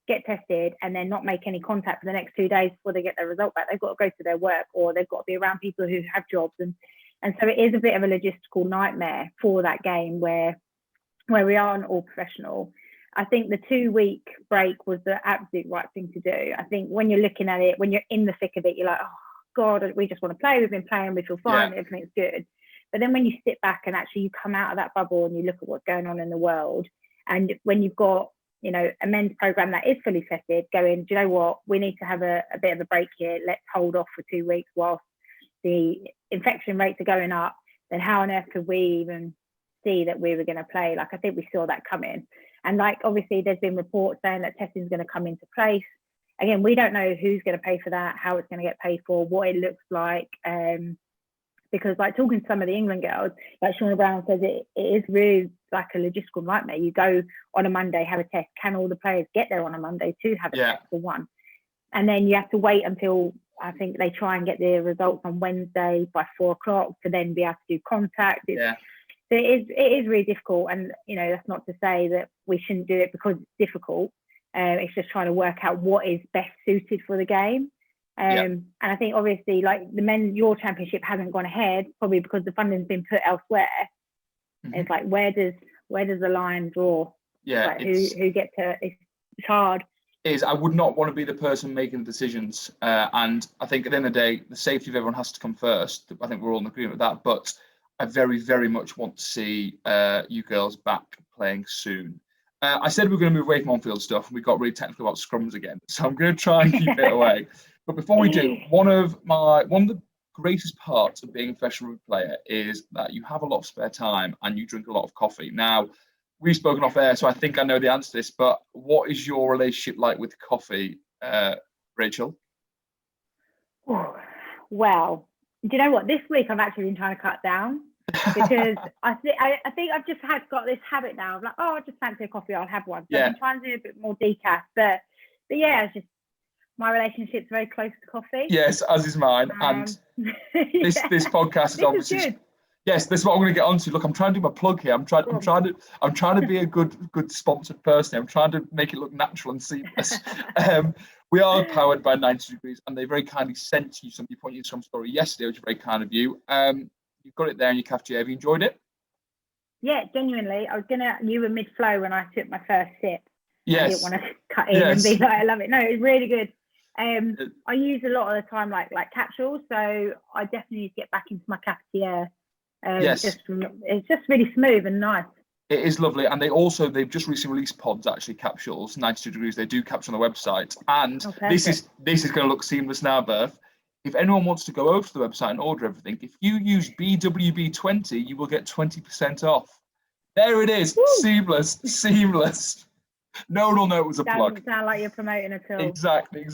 get tested and then not make any contact for the next 2 days before they get their result back. They've got to go to their work, or they've got to be around people who have jobs. And so it is a bit of a logistical nightmare for that game where we aren't all professional. I think the 2-week break was the absolute right thing to do. I think when you're looking at it, when you're in the thick of it, you're like, oh, God, we just want to play. We've been playing, we feel fine, everything's good. But then when you sit back and actually you come out of that bubble and you look at what's going on in the world, and when you've got, a men's program that is fully tested, going, do you know what, we need to have a bit of a break here. Let's hold off for 2 weeks whilst the infection rates are going up. Then how on earth could we even see that we were going to play? Like, I think we saw that coming. And obviously there's been reports saying that testing is going to come into place. Again, we don't know who's going to pay for that, how it's going to get paid for, what it looks like. Because talking to some of the England girls, like Shauna Brown says, it is really like a logistical nightmare. You go on a Monday, have a test. Can all the players get there on a Monday to have a test for one? And then you have to wait until, I think they try and get the results on Wednesday by 4:00 to then be able to do contact. So it is really difficult. And, that's not to say that we shouldn't do it because it's difficult. It's just trying to work out what is best suited for the game. And I think obviously the men's Euro Championship hasn't gone ahead, probably because the funding's been put elsewhere. Mm-hmm. It's like, where does the line draw? Yeah, who gets to? It's hard. I would not want to be the person making the decisions, and I think at the end of the day, the safety of everyone has to come first. I think we're all in agreement with that. But I very, very much want to see you girls back playing soon. I said we were going to move away from on-field stuff, and we got really technical about scrums again. So I'm going to try and keep it away. But before we do, one of the greatest parts of being a professional rugby player is that you have a lot of spare time and you drink a lot of coffee. Now, we've spoken off air, so I think I know the answer to this, but what is your relationship like with coffee, Rachel? Oh, well, do you know what? This week I've actually been trying to cut down because I think I've just got this habit now of like, I just fancy a coffee, I'll have one. So I've been trying to do a bit more decaf, but yeah, it's just my relationship's very close to coffee. Yes, as is mine. And this podcast is obviously good. Yes, this is what I'm going to get onto. Look, I'm trying to do my plug here. I'm trying to be a good sponsored person. I'm trying to make it look natural and seamless. We are powered by 90 Degrees, and they very kindly sent you some. You pointed you some story yesterday, which is very kind of you. You've got it there in your cafetiere. Have you enjoyed it? Yeah, genuinely. You were mid-flow when I took my first sip. Yes. I didn't want to cut in and be like, I love it. No, it was really good. I use a lot of the time like capsules, so I definitely need to get back into my cafetiere. It's just really smooth and nice. It is lovely, and they've just recently released pods, actually capsules, 92 Degrees. They do capture on the website, and this is going to look seamless now, Berth. if anyone wants to go over to the website and order everything, if you use BWB20, you will get 20% off. There it is. Woo! Seamless. No one will know it was a plug. Doesn't sound like you're promoting at all. Exactly.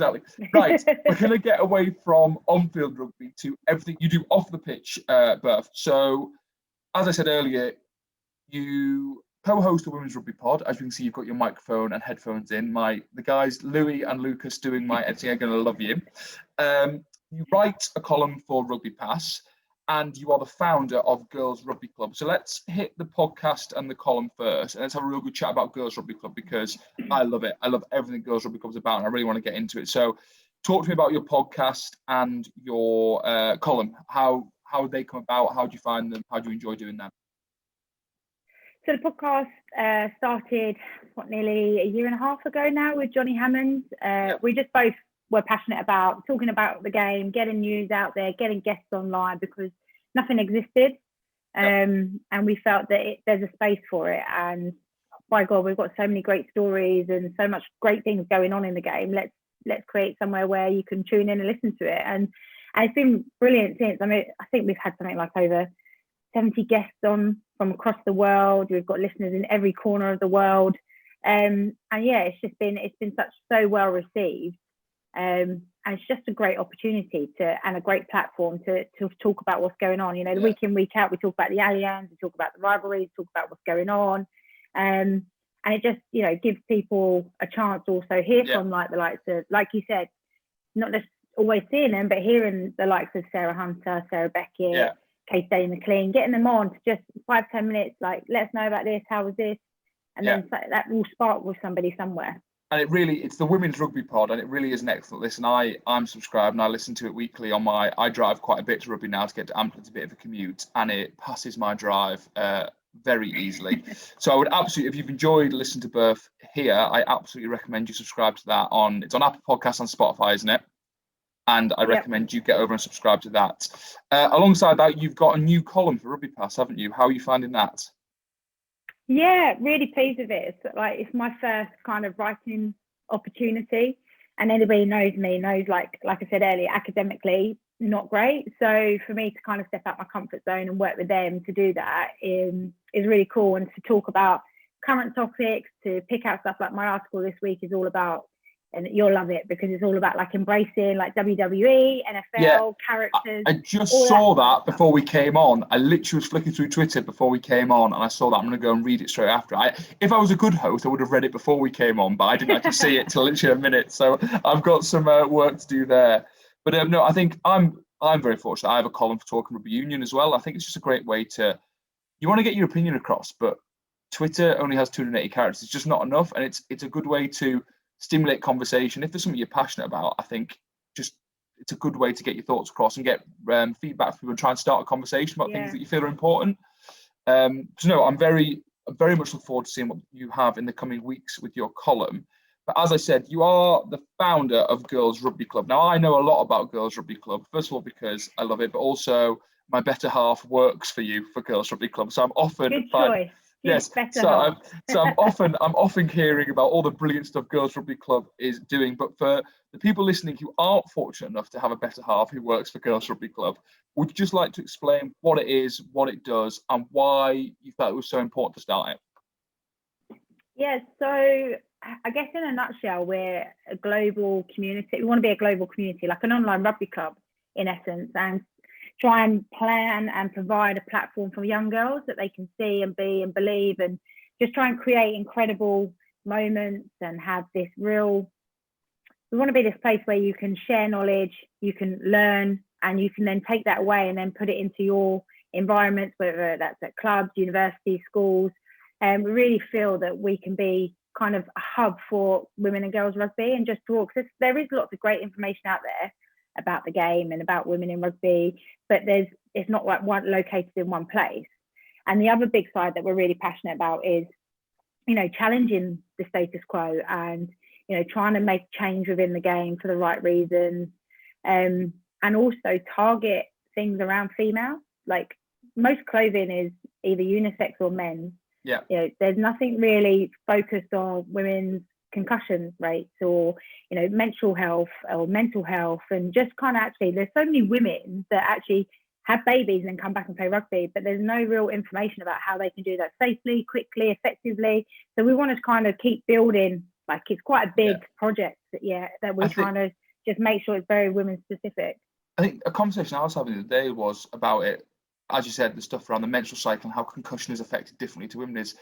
Right, we're going to get away from on-field rugby to everything you do off the pitch, Berth. So, as I said earlier, you co-host the Women's Rugby Pod. As you can see, you've got your microphone and headphones in. The guys, Louis and Lucas, doing my editing are going to love you. You write a column for Rugby Pass, and you are the founder of Girls Rugby Club. So let's hit the podcast and the column first, and let's have a real good chat about Girls Rugby Club, because I love it. I love everything Girls Rugby Club is about, and I really want to get into it. So talk to me about your podcast and your column. How they come about? How do you find them? How do you enjoy doing them? So the podcast started, nearly a year and a half ago now with Johnny Hammond. We just both were passionate about talking about the game, getting news out there, getting guests online, because nothing existed. And we felt that there's a space for it. And by God, we've got so many great stories and so much great things going on in the game. Let's create somewhere where you can tune in and listen to it. And it's been brilliant since. I mean, I think we've had something like over 70 guests on from across the world. We've got listeners in every corner of the world. And yeah, it's been so well received. And it's just a great opportunity and a great platform to talk about what's going on. The week in, week out, we talk about the Allianz, we talk about the rivalries, talk about what's going on. And it just, gives people a chance to also hear from the likes of, like you said, not just always seeing them, but hearing the likes of Sarah Hunter, Sarah Beckett, Kate Day McLean, getting them on to just 5-10 minutes, let us know about this, how was this? And then that will spark with somebody somewhere. And it's the Women's Rugby Pod, and it really is an excellent listen. I'm subscribed and I listen to it weekly I drive quite a bit to rugby now to get to Amply. It's a bit of a commute, and it passes my drive very easily. So I would absolutely, if you've enjoyed listening to Berth here, I absolutely recommend you subscribe to that it's on Apple Podcasts and Spotify, isn't it? And I recommend you get over and subscribe to that. Alongside that, you've got a new column for Rugby Pass, haven't you? How are you finding that? Yeah, really pleased with it. It's my first kind of writing opportunity, and anybody knows me knows, like I said earlier, academically not great. So for me to kind of step out my comfort zone and work with them to do that is really cool, and to talk about current topics, to pick out stuff like my article this week is all about, and you'll love it because it's all about embracing WWE, NFL characters. I just saw that before we came on. I literally was flicking through Twitter before we came on, and I saw that. I'm going to go and read it straight after. If I was a good host, I would have read it before we came on, but I didn't actually see it till literally a minute. So I've got some work to do there. But no, I think I'm very fortunate. I have a column for Talking Rugby Union as well. I think it's just a great way you want to get your opinion across, but Twitter only has 280 characters. It's just not enough, and it's a good way to stimulate conversation. If there's something you're passionate about, I think it's a good way to get your thoughts across and get feedback from people and try and start a conversation about things that you feel are important. So no, I'm very much look forward to seeing what you have in the coming weeks with your column. But as I said, you are the founder of Girls Rugby Club. Now, I know a lot about Girls Rugby Club, first of all because I love it, but also my better half works for Girls Rugby Club. So I'm often good choice. Yes, so I'm often hearing about all the brilliant stuff Girls Rugby Club is doing. But for the people listening who aren't fortunate enough to have a better half who works for Girls Rugby Club, would you just like to explain what it is, what it does, and why you felt it was so important to start it? Yeah, so I guess in a nutshell, we're a global community. We want to be a global community, like an online rugby club in essence, and try and plan and provide a platform for young girls that they can see and be and believe, and just try and create incredible moments and have this we want to be this place where you can share knowledge, you can learn, and you can then take that away and then put it into your environments, whether that's at clubs, universities, schools. And we really feel that we can be kind of a hub for women and girls rugby, and just talk, because there is lots of great information out there about the game and about women in rugby, but it's not located in one place. And the other big side that we're really passionate about is, challenging the status quo and, trying to make change within the game for the right reasons, and also target things around female. Like, most clothing is either unisex or men's. Yeah. There's nothing really focused on women's concussion rates, or mental health or mental health, and just kind of actually, there's so many women that actually have babies and come back and play rugby, but there's no real information about how they can do that safely, quickly, effectively. So we want to kind of keep building, like, it's quite a big project that we're trying to just make sure it's very women specific. I think a conversation I was having the other day was about it, as you said, the stuff around the menstrual cycle and how concussion is affected differently to women. Is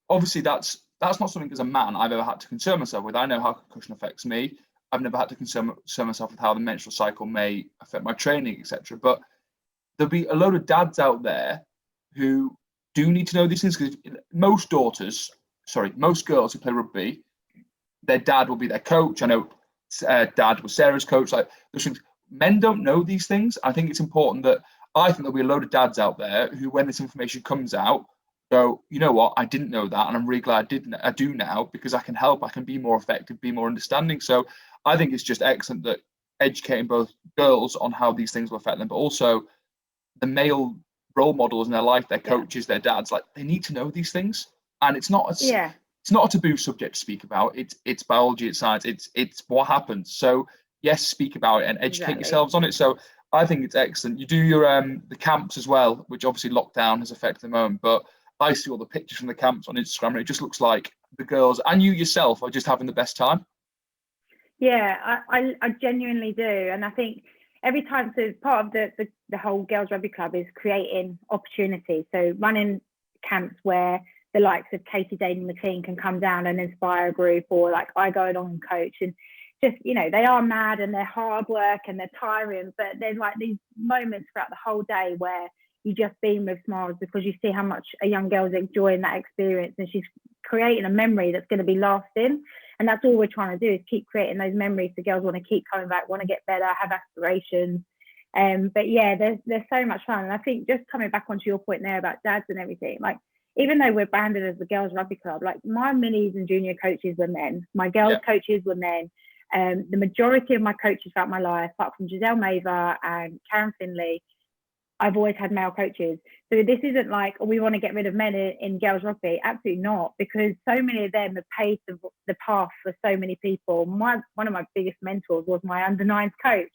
obviously that's not something as a man I've ever had to concern myself with. I know how concussion affects me. I've never had to concern myself with how the menstrual cycle may affect my training, etc. But there'll be a load of dads out there who do need to know these things, because most girls who play rugby, their dad will be their coach. I know dad was Sarah's coach. Like, those things. Men don't know these things. I think it's important that I think there'll be a load of dads out there who, when this information comes out, go, you know what, I didn't know that, and I'm really glad I do now, because I can help, I can be more effective, be more understanding. So I think it's just excellent that educating both girls on how these things will affect them, but also the male role models in their life, their coaches, their dads, like, they need to know these things. And it's not it's not a taboo subject to speak about. It's biology, it's science, it's what happens. So yes, speak about it and educate yourselves on it. So I think it's excellent. You do your the camps as well, which obviously lockdown has affected the moment, but I see all the pictures from the camps on Instagram, and it just looks like the girls and you yourself are just having the best time. Yeah, I genuinely do. And I think every time, so part of the whole Girls Rugby Club is creating opportunities. So running camps where the likes of Katie Daly McLean can come down and inspire a group, or like I go along and coach, and just, they are mad and they're hard work and they're tiring, but there's like these moments throughout the whole day where you just beam with smiles, because you see how much a young girl's enjoying that experience, and she's creating a memory that's going to be lasting. And that's all we're trying to do, is keep creating those memories. The girls want to keep coming back, want to get better, have aspirations. But yeah, there's so much fun. And I think, just coming back onto your point there about dads and everything, like, even though we're branded as the Girls Rugby Club, like, my minis and junior coaches were men, my girls coaches were men. The majority of my coaches throughout my life, apart from Giselle Maver and Karen Finley, I've always had male coaches. So this isn't like, we want to get rid of men in girls rugby. Absolutely not, because so many of them have paved the path for so many people. One of my biggest mentors was my under-9s coach,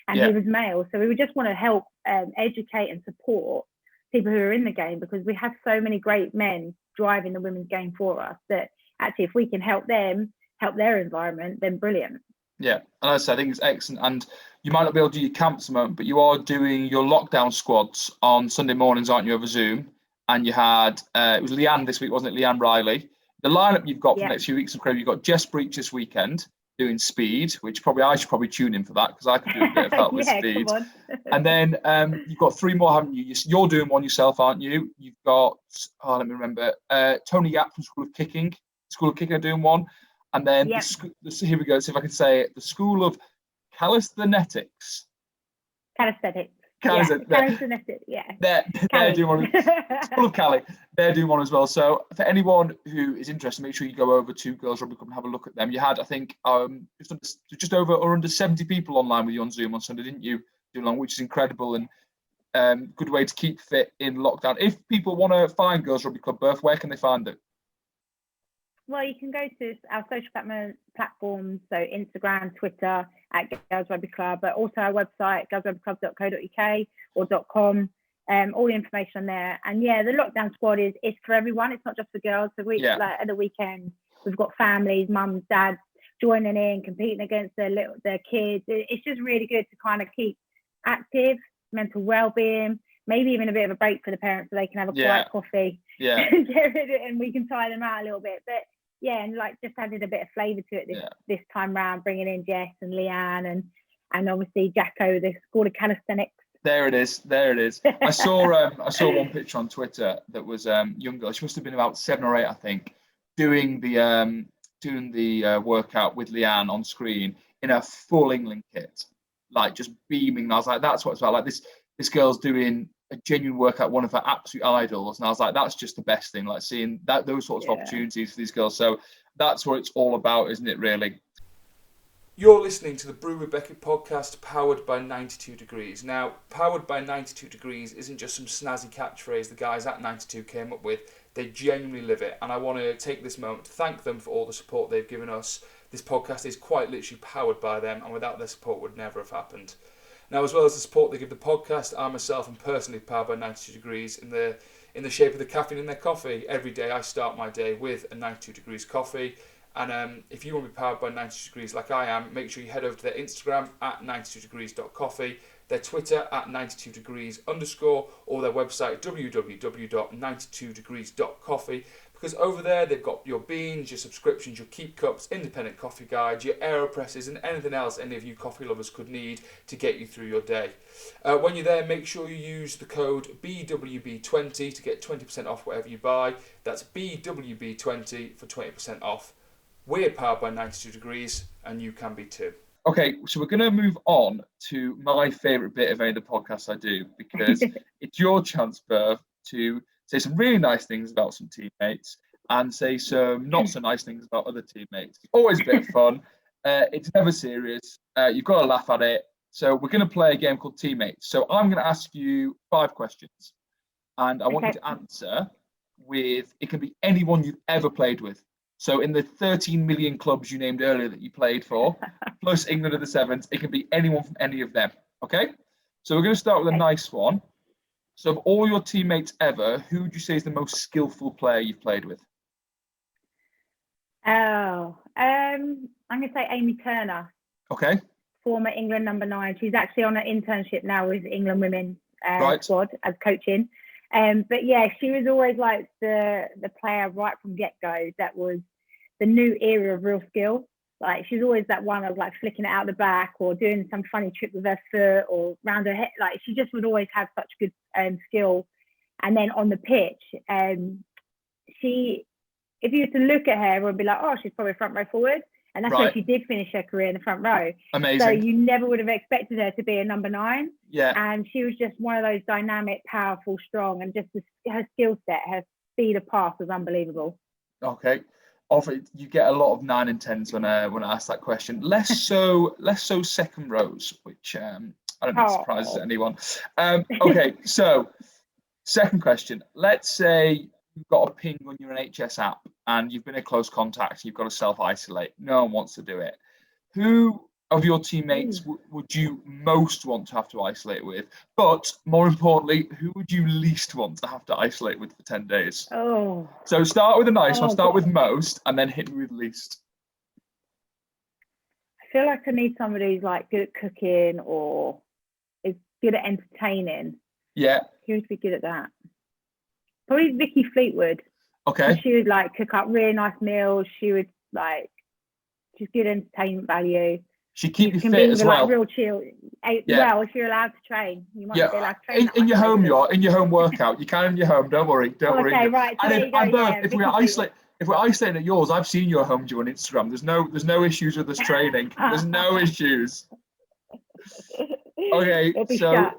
and he was male. So we would just want to help educate and support people who are in the game, because we have so many great men driving the women's game for us, that actually, if we can help them, help their environment, then brilliant. Yeah, and as I said, I think it's excellent. And you might not be able to do your camps at the moment, but you are doing your lockdown squads on Sunday mornings, aren't you, over Zoom? And you had, it was Leanne this week, wasn't it? Leanne Riley. The lineup you've got for the next few weeks is incredible. You've got Jess Breach this weekend doing speed, which I should probably tune in for that, because I can do a bit of that with speed. Come on. And then you've got 3 more, haven't you? You're doing one yourself, aren't you? You've got, let me remember, Tony Yap from School of Kicking are doing one. And then here we go. See if I can say it. The School of Calisthenics. Calisthenics. Yeah. They're doing one. School of Cali. They're doing one as well. So for anyone who is interested, make sure you go over to Girls Rugby Club and have a look at them. You had, I think, just over or under 70 people online with you on Zoom on Sunday, didn't you? Which is incredible, and good way to keep fit in lockdown. If people want to find Girls Rugby Club, Berth, where can they find it? Well, you can go to our social platforms, so Instagram, Twitter, at Girls Rugby Club, but also our website, girlsrugbyclub.co.uk or .com. All the information there. And yeah, the lockdown squad is for everyone. It's not just for girls. So like at the weekend, we've got families, mums, dads joining in, competing against their kids. It's just really good to kind of keep active, mental well-being, maybe even a bit of a break for the parents, so they can have a quiet coffee. And we can tire them out a little bit. But yeah, and like just added a bit of flavour to it this time round, bringing in Jess and Leanne and obviously Jacko, the School of Calisthenics. There it is. I saw one picture on Twitter that was young girl. She must have been about 7 or 8, I think, doing the workout with Leanne on screen in a full England kit, like just beaming. And I was like, that's what it's about. Like this girl's doing a genuine workout, one of her absolute idols, and I was like, that's just the best thing, like seeing those sorts of opportunities for these girls. So that's what it's all about, isn't it, really? You're listening to the Brew with Beckett podcast, powered by 92 Degrees. Now, powered by 92 Degrees isn't just some snazzy catchphrase the guys at 92 came up with. They genuinely live it, and I want to take this moment to thank them for all the support they've given us. This podcast is quite literally powered by them, and without their support would never have happened. Now, as well as the support they give the podcast, I myself am personally powered by 92 Degrees in the shape of the caffeine in their coffee. Every day I start my day with a 92 Degrees coffee. And if you want to be powered by 92 Degrees like I am, make sure you head over to their Instagram at 92degrees.coffee, their Twitter at 92degrees_, or their website www.92degrees.coffee, because over there they've got your beans, your subscriptions, your keep cups, independent coffee guides, your AeroPresses, and anything else any of you coffee lovers could need to get you through your day. When you're there, make sure you use the code BWB20 to get 20% off whatever you buy. That's BWB20 for 20% off. We're powered by 92 Degrees, and you can be too. Okay, so we're going to move on to my favourite bit of any of the podcasts I do, because it's your chance, Bev, to say some really nice things about some teammates and say some not so nice things about other teammates. It's always a bit of fun. It's never serious. You've got to laugh at it. So we're going to play a game called Teammates. So I'm going to ask you 5 questions, and I want you to answer with, it can be anyone you've ever played with. So in the 13 million clubs you named earlier that you played for, plus England of the Sevens, it can be anyone from any of them. Okay? So we're going to start with a nice one. So of all your teammates ever, who would you say is the most skillful player you've played with? I'm going to say Amy Turner. Okay. Former England number 9. She's actually on an internship now with England women squad as coaching. But yeah, she was always like the player right from get-go that was the new era of real skill. Like, she's always that one of like flicking it out the back or doing some funny trick with her foot or round her head. Like, she just would always have such good skill. And then on the pitch, if you were to look at her, would be like, oh, she's probably front row forward. And that's where she did finish her career in the front row. Amazing. So you never would have expected her to be a number 9. Yeah. And she was just one of those dynamic, powerful, strong, and just her skill set, her speed of pass was unbelievable. Okay. Often you get a lot of 9 and 10s when I ask that question. Less so second rows, which I don't think surprises anyone. Okay, so second question. Let's say you've got a ping on your NHS app and you've been in close contact, you've got to self-isolate. No one wants to do it. Who of your teammates would you most want to have to isolate with? But more importantly, who would you least want to have to isolate with for 10 days? Oh. So start with a nice one, start with most, and then hit me with least. I feel like I need somebody who's like good at cooking or is good at entertaining. Yeah. Who would be good at that? Probably Vicky Fleetwood. Okay. She would like cook up really nice meals. She would like, she's good entertainment value. She keep you fit as well. Like real chill. Well, if you're allowed to train, you might be allowed to train. In your home, you are in your home workout. You can in your home. Don't worry. Don't worry. Okay, right. So if we're isolating at yours, I've seen your home gym on Instagram. There's no issues with us training. There's no issues. Okay, it'll be shut.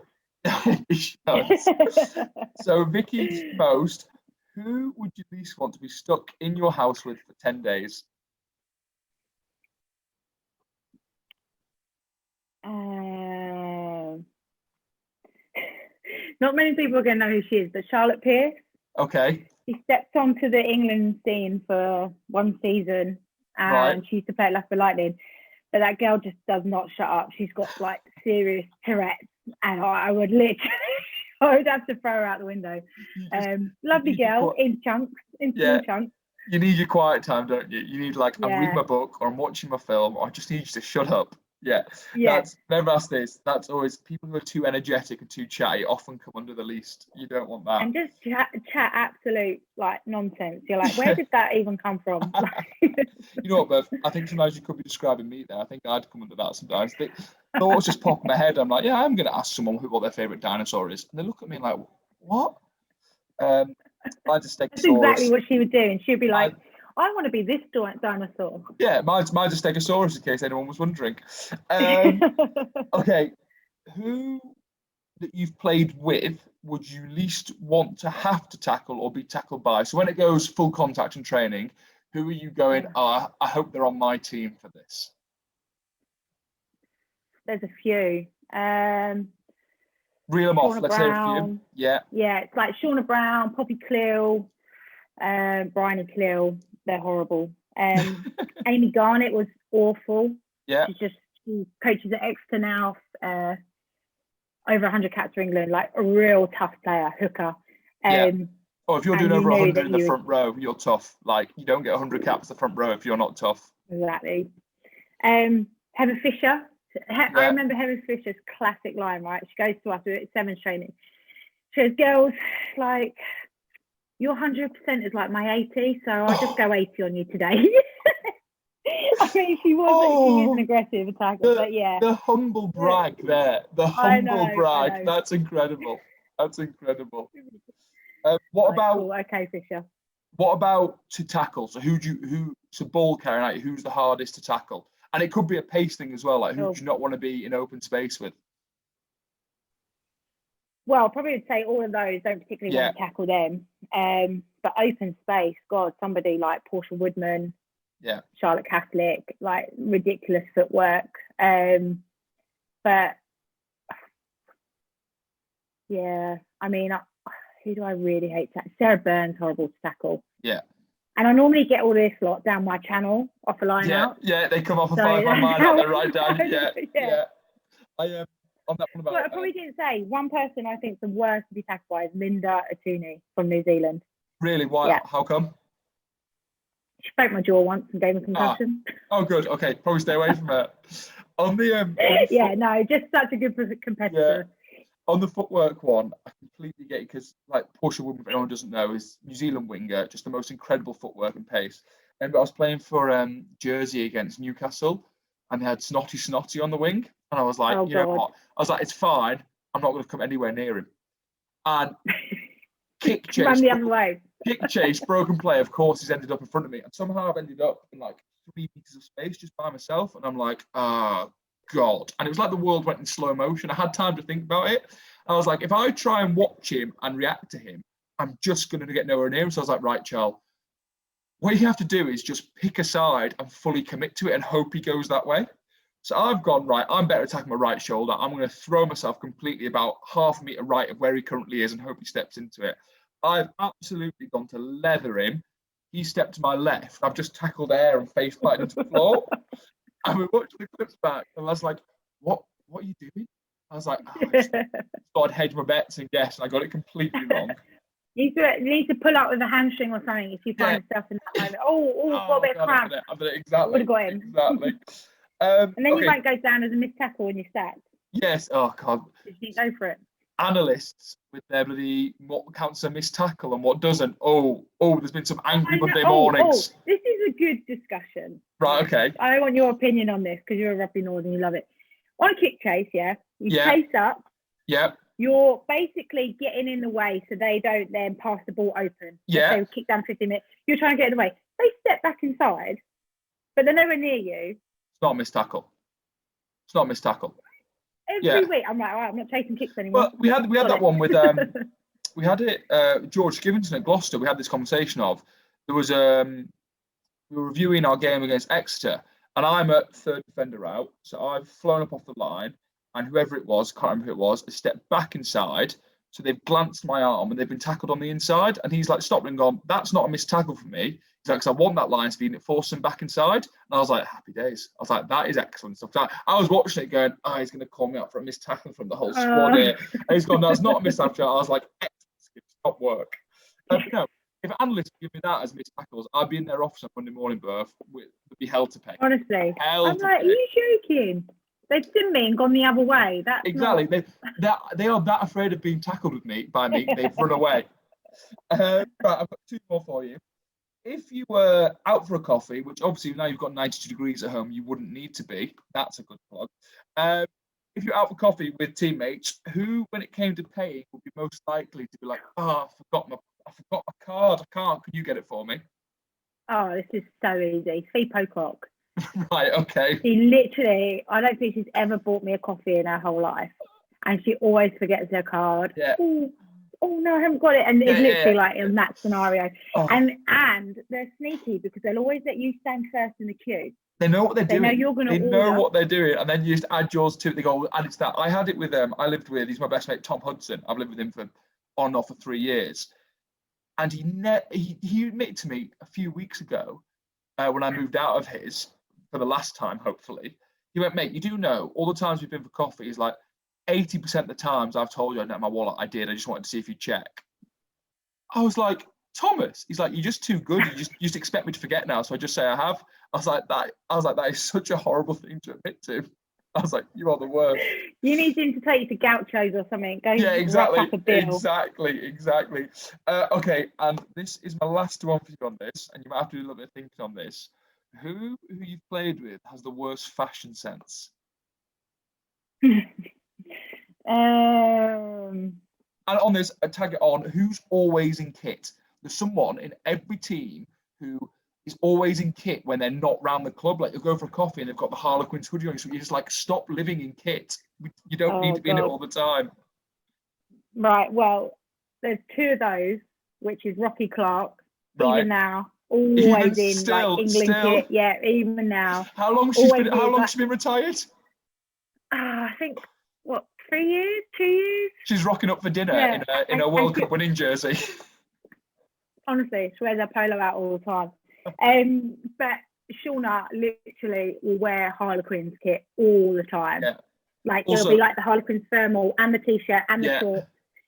So Vicky's most. Who would you least want to be stuck in your house with for 10 days? Not many people are going to know who she is, but Charlotte Pierce. Okay. She stepped onto the England scene for one season, and she used to play at Loughborough Lightning. But that girl just does not shut up. She's got like serious Tourette's, and I would literally, I would have to throw her out the window. Lovely girl, in chunks, in small chunks. You need your quiet time, don't you? You need like, I'm reading my book, or I'm watching my film, or I just need you to shut up. Yeah. That's never ask this. That's always people who are too energetic and too chatty often come under the least. You don't want that. And just chat absolute like nonsense. You're like, where did that even come from? You know what, Bev? I think sometimes you could be describing me there. I think I'd come under that sometimes. Thoughts just pop in my head. I'm like, yeah, I'm going to ask someone what their favourite dinosaur is, and they look at me like, what? That's exactly what she would do, and she'd be like, I want to be this dinosaur. Yeah, mine's a Stegosaurus, in case anyone was wondering. Okay, who that you've played with would you least want to have to tackle or be tackled by? So when it goes full contact and training, who are you going, I hope they're on my team for this? There's a few. Reel them off. Let's say a few. Yeah. Yeah, it's like Shauna Brown, Poppy Cleal, Brian Cleal, they're horrible. Amy Garnett was awful. Yeah. She coaches at Exeter now. Over 100 caps for England, like a real tough player, hooker. Oh, if you're doing over 100 in the front row, you're tough. Like, you don't get 100 caps the front row if you're not tough. Exactly. Heather Fisher. I remember Heather Fisher's classic line, right? She goes to us at Sevens training. She goes, girls, like, your 100% is like my 80, so I'll just go 80 on you today. I mean, she is an aggressive attacker, but yeah. The humble brag there. The humble brag. That's incredible. That's incredible. What about? Cool. Okay, Fisher. What about to tackle? So who's a ball carrying out? Who's the hardest to tackle? And it could be a pace thing as well. Like, who do you not want to be in open space with? Well, probably would say all of those. Don't particularly want to tackle them. But open space, God, somebody like Portia Woodman. Yeah. Charlotte Catholic, like ridiculous footwork. But yeah, I mean, who do I really hate to tackle? Sarah Burns, horrible to tackle. Yeah. And I normally get all this lot down my channel off a line out. Yeah, they come off a 5 on mine out, they're right down. Yeah. I on that one about. Well, I probably didn't say one person I think the worst to be tackled by is Linda Atuni from New Zealand. Really? Why? Yeah. How come? She broke my jaw once and gave me a concussion. Oh, good. Okay, probably stay away from it. On the just such a good competitor. Yeah. On the footwork one, I completely get it because, like, Portia Woodman, if anyone doesn't know, is New Zealand winger, just the most incredible footwork and pace. And I was playing for Jersey against Newcastle, and they had Snotty on the wing, and I was like, you know what? I was like, it's fine. I'm not going to come anywhere near him. And kick chase. Ran the other way. Kick chase, broken play, of course, he's ended up in front of me. And somehow I've ended up in like 3 meters of space just by myself. And I'm like, oh, God. And it was like the world went in slow motion. I had time to think about it. I was like, if I try and watch him and react to him, I'm just going to get nowhere near him. So I was like, right, Charles, what you have to do is just pick a side and fully commit to it and hope he goes that way. So I've gone, right, I'm better attacking my right shoulder. I'm going to throw myself completely about half a meter right of where he currently is and hope he steps into it. I've absolutely gone to leather him. He stepped to my left. I've just tackled air and face planted into the floor. And we watched the clips back, and I was like, what are you doing? I was like, I just thought I'd hedge my bets and guess, and I got it completely wrong. You need to pull up with a hamstring or something if you find yourself in that moment. Got a bit of cramp. I've done it exactly. Would have got him. Exactly. And then you might go down as a missed tackle when you're stacked. Yes. Oh, God. You go for it. Analysts with their bloody what counts a missed tackle and what doesn't. There's been some angry Monday mornings. This is a good discussion. Right, okay. I want your opinion on this because you're a rugby Nord and you love it. On a kick chase, you chase up. Yeah. You're basically getting in the way so they don't then pass the ball open. Yeah. They kick down 50 minutes. You're trying to get in the way. They step back inside, but they're nowhere near you. It's not a missed tackle. Every week, I'm like, all right, I'm not chasing kicks anymore. Well, we had that one with we had it George Skivinson at Gloucester. We had this conversation of there was we were reviewing our game against Exeter, and I'm at third defender out, so I've flown up off the line, and whoever it was, can't remember who it was, has stepped back inside. So they've glanced my arm and they've been tackled on the inside, and he's like stopped and gone, that's not a missed tackle for me. He's like, because I want that line speed and it forced him back inside. And I was like, happy days. I was like, that is excellent stuff. I was watching it going, he's going to call me out for a missed tackle from the whole squad here. And he's gone, that's not a missed tackle. I was like, excellent, stop work. If analysts give me that as missed tackles, I'd be in their office on Monday morning, Berth, would be hell to pay. Honestly. I'm like, are you joking? They've seen me and gone the other way. That's exactly. They are that afraid of being tackled by me. They've run away. Right, I've got 2 more for you. If you were out for a coffee, which obviously now you've got 92 degrees at home, you wouldn't need to be. That's a good plug. If you're out for coffee with teammates, who, when it came to paying, would be most likely to be like, I forgot my card. I can't. Can you get it for me? Oh, this is so easy. Fee Pocock. Right, okay. She literally, I don't think she's ever bought me a coffee in her whole life. And she always forgets her card. Yeah. Oh no, I haven't got it. And it's literally like in that scenario. Oh. And they're sneaky because they'll always let you stand first in the queue. They know what they're doing. They know you're going to order. They know what they're doing. And then you just add yours to it. They go, and it's that. I had it with, he's my best mate, Tom Hudson. I've lived with him on and off for 3 years. And he admitted to me a few weeks ago when I moved out of his for the last time, hopefully. He went, mate, you do know all the times we've been for coffee, he's like, 80% of the times I've told you I didn't have my wallet, I did. I just wanted to see if you'd check. I was like, Thomas, he's like, you're just too good. You just expect me to forget now. So I just say I have. I was like, that is such a horrible thing to admit to. I was like, you are the worst. You need him to take you to Gaucho's or something. Go Yeah, exactly. Up a bill. Exactly. Okay, and this is my last one for you on this, and you might have to do a little bit of thinking on this. Who you've played with has the worst fashion sense? Um, And on this, I tag it on, who's always in kit? There's someone in every team who is always in kit when they're not round the club. Like, you'll go for a coffee and they've got the Harlequins hoodie on, so you're just like, stop living in kit. You don't need to be in it all the time. Right, well, there's two of those, which is Rocky Clark, right. Even now, always in like England kit. Yeah, even now. How long has she been retired? I think, 3 years, 2 years? She's rocking up for dinner in a World Cup winning jersey. Honestly, she wears her polo out all the time. But Shauna literally will wear Harlequins kit all the time. Yeah. Like, it'll be like the Harlequins thermal and the t-shirt and the shorts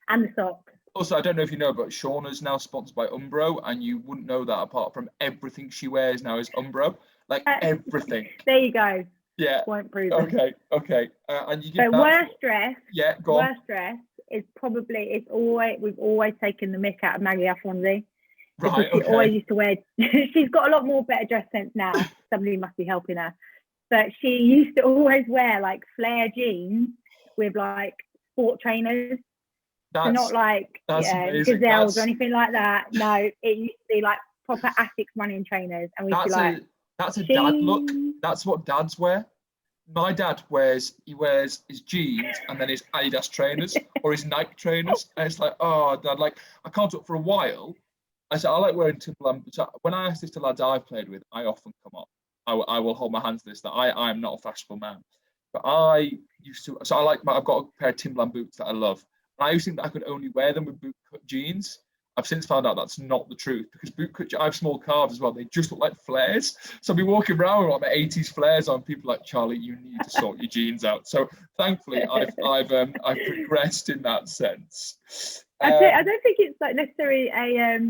and the socks. Also, I don't know if you know, but Shauna's now sponsored by Umbro, and you wouldn't know that apart from everything she wears now is Umbro. Like, everything. There you go. Yeah. Point proven. Okay. And you get worst dress. Yeah, go on. Worst dress is probably we've always taken the mick out of Maggie Alfonsi. Right. She always used to wear. She's got a lot more better dress sense now. Somebody must be helping her. But she used to always wear like flare jeans with like sport trainers. So not like gazelles or anything like that. No, it used to be like proper Asics running trainers, and we used to like. That's a dad look. That's what dads wear. My dad wears his jeans and then his Adidas trainers or his Nike trainers. And it's like, oh, Dad, like, I can't talk for a while. I said, I like wearing Timberland. So when I ask this to lads I've played with, I often come up. I will hold my hands to this, that I am not a fashionable man. But I used to, so I've got a pair of Timberland boots that I love. And I used to think that I could only wear them with boot cut jeans. I've since found out that's not the truth, because I have small calves as well. They just look like flares. So I'll be walking around with like my 80s flares on. People are like, Charlie, you need to sort your jeans out. So thankfully, I've progressed in that sense. I don't think it's like necessarily a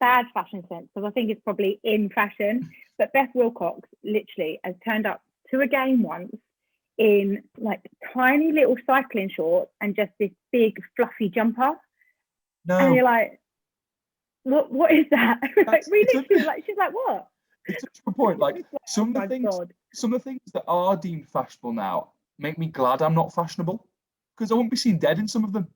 bad fashion sense, because I think it's probably in fashion. But Beth Wilcox literally has turned up to a game once in like tiny little cycling shorts and just this big fluffy jumper. No. And you're like, what is that? Like, we literally like, she's like, what? It's such a good point. Like, some of the things that are deemed fashionable now make me glad I'm not fashionable, because I won't be seen dead in some of them.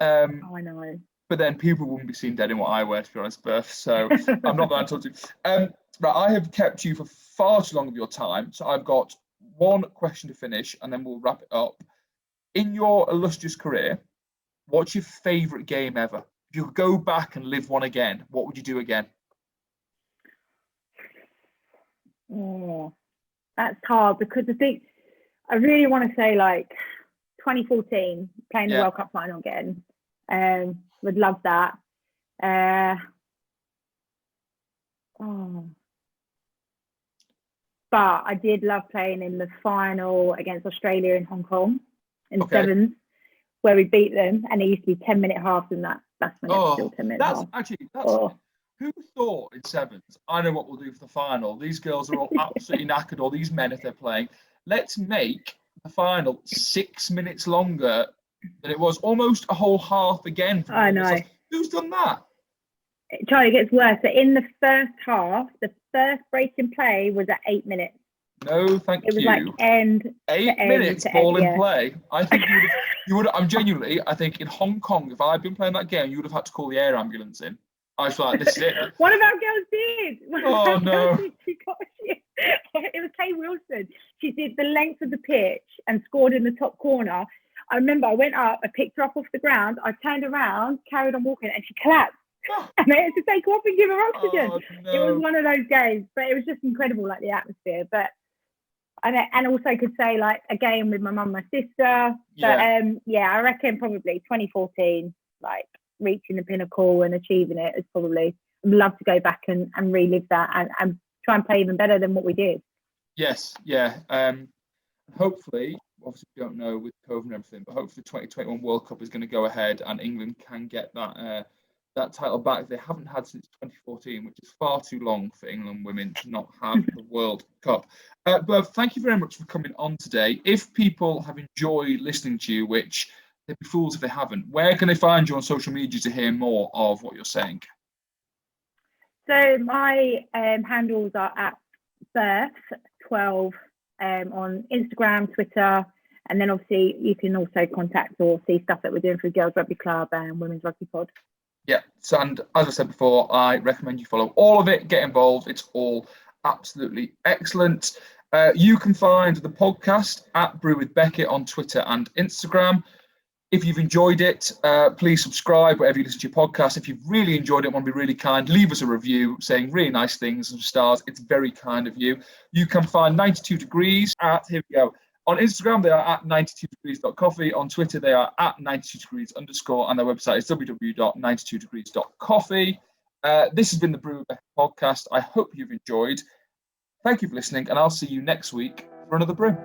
I know. But then people wouldn't be seen dead in what I wear, to be honest, Beth. So I'm not going to talk to you. Right, I have kept you for far too long of your time. So I've got one question to finish, and then we'll wrap it up. In your illustrious career, what's your favourite game ever? If you could go back and live one again, what would you do again? Oh, that's hard, because I think I really want to say like 2014, playing the World Cup final again. Would love that. But I did love playing in the final against Australia in Hong Kong in the sevens, where we beat them, and it used to be 10-minute halves, and that's when it was still 10 minutes halves. Who thought in sevens, I know what we'll do for the final. These girls are all absolutely knackered, or these men if they're playing. Let's make the final 6 minutes longer than it was, almost a whole half again. I know. Who's done that? Charlie, gets worse. So in the first half, the first break in play was at 8 minutes. No, thank you. It was like end 8 minutes ball in play. I think you would. I'm genuinely. I think in Hong Kong, if I'd been playing that game, you would have had to call the air ambulance in. I was like, this is it. One of our girls did. Oh no! It was Kay Wilson. She did the length of the pitch and scored in the top corner. I remember I went up, I picked her up off the ground, I turned around, carried on walking, and she collapsed. And I had to take her off and give her oxygen. Oh, no. It was one of those games, but it was just incredible, like the atmosphere. But and also I could say like a game with my mum and my sister. But I reckon probably 2014, like reaching the pinnacle and achieving it is probably, I'd love to go back and relive that and try and play even better than what we did. Yes, yeah. Hopefully, obviously we don't know with COVID and everything, but hopefully the 2021 World Cup is going to go ahead and England can get that title back they haven't had since 2014, which is far too long for England women to not have the World Cup. But thank you very much for coming on today. If people have enjoyed listening to you, which they'd be fools if they haven't, where can they find you on social media to hear more of what you're saying? So my handles are at birth12 on Instagram, Twitter, and then obviously you can also contact or see stuff that we're doing for Girls Rugby Club and Women's Rugby Pod. Yeah, and as I said before, I recommend you follow all of it, get involved. It's all absolutely excellent. You can find the podcast at Brew with Beckett on Twitter and Instagram. If you've enjoyed it, please subscribe wherever you listen to your podcast. If you've really enjoyed it, want to be really kind, leave us a review saying really nice things and stars. It's very kind of you. You can find 92 Degrees at, here we go, on Instagram, they are at 92degrees.coffee. On Twitter, they are at 92degrees_, and their website is www.92degrees.coffee. This has been the Brew with Beckett podcast. I hope you've enjoyed. Thank you for listening, and I'll see you next week for another brew.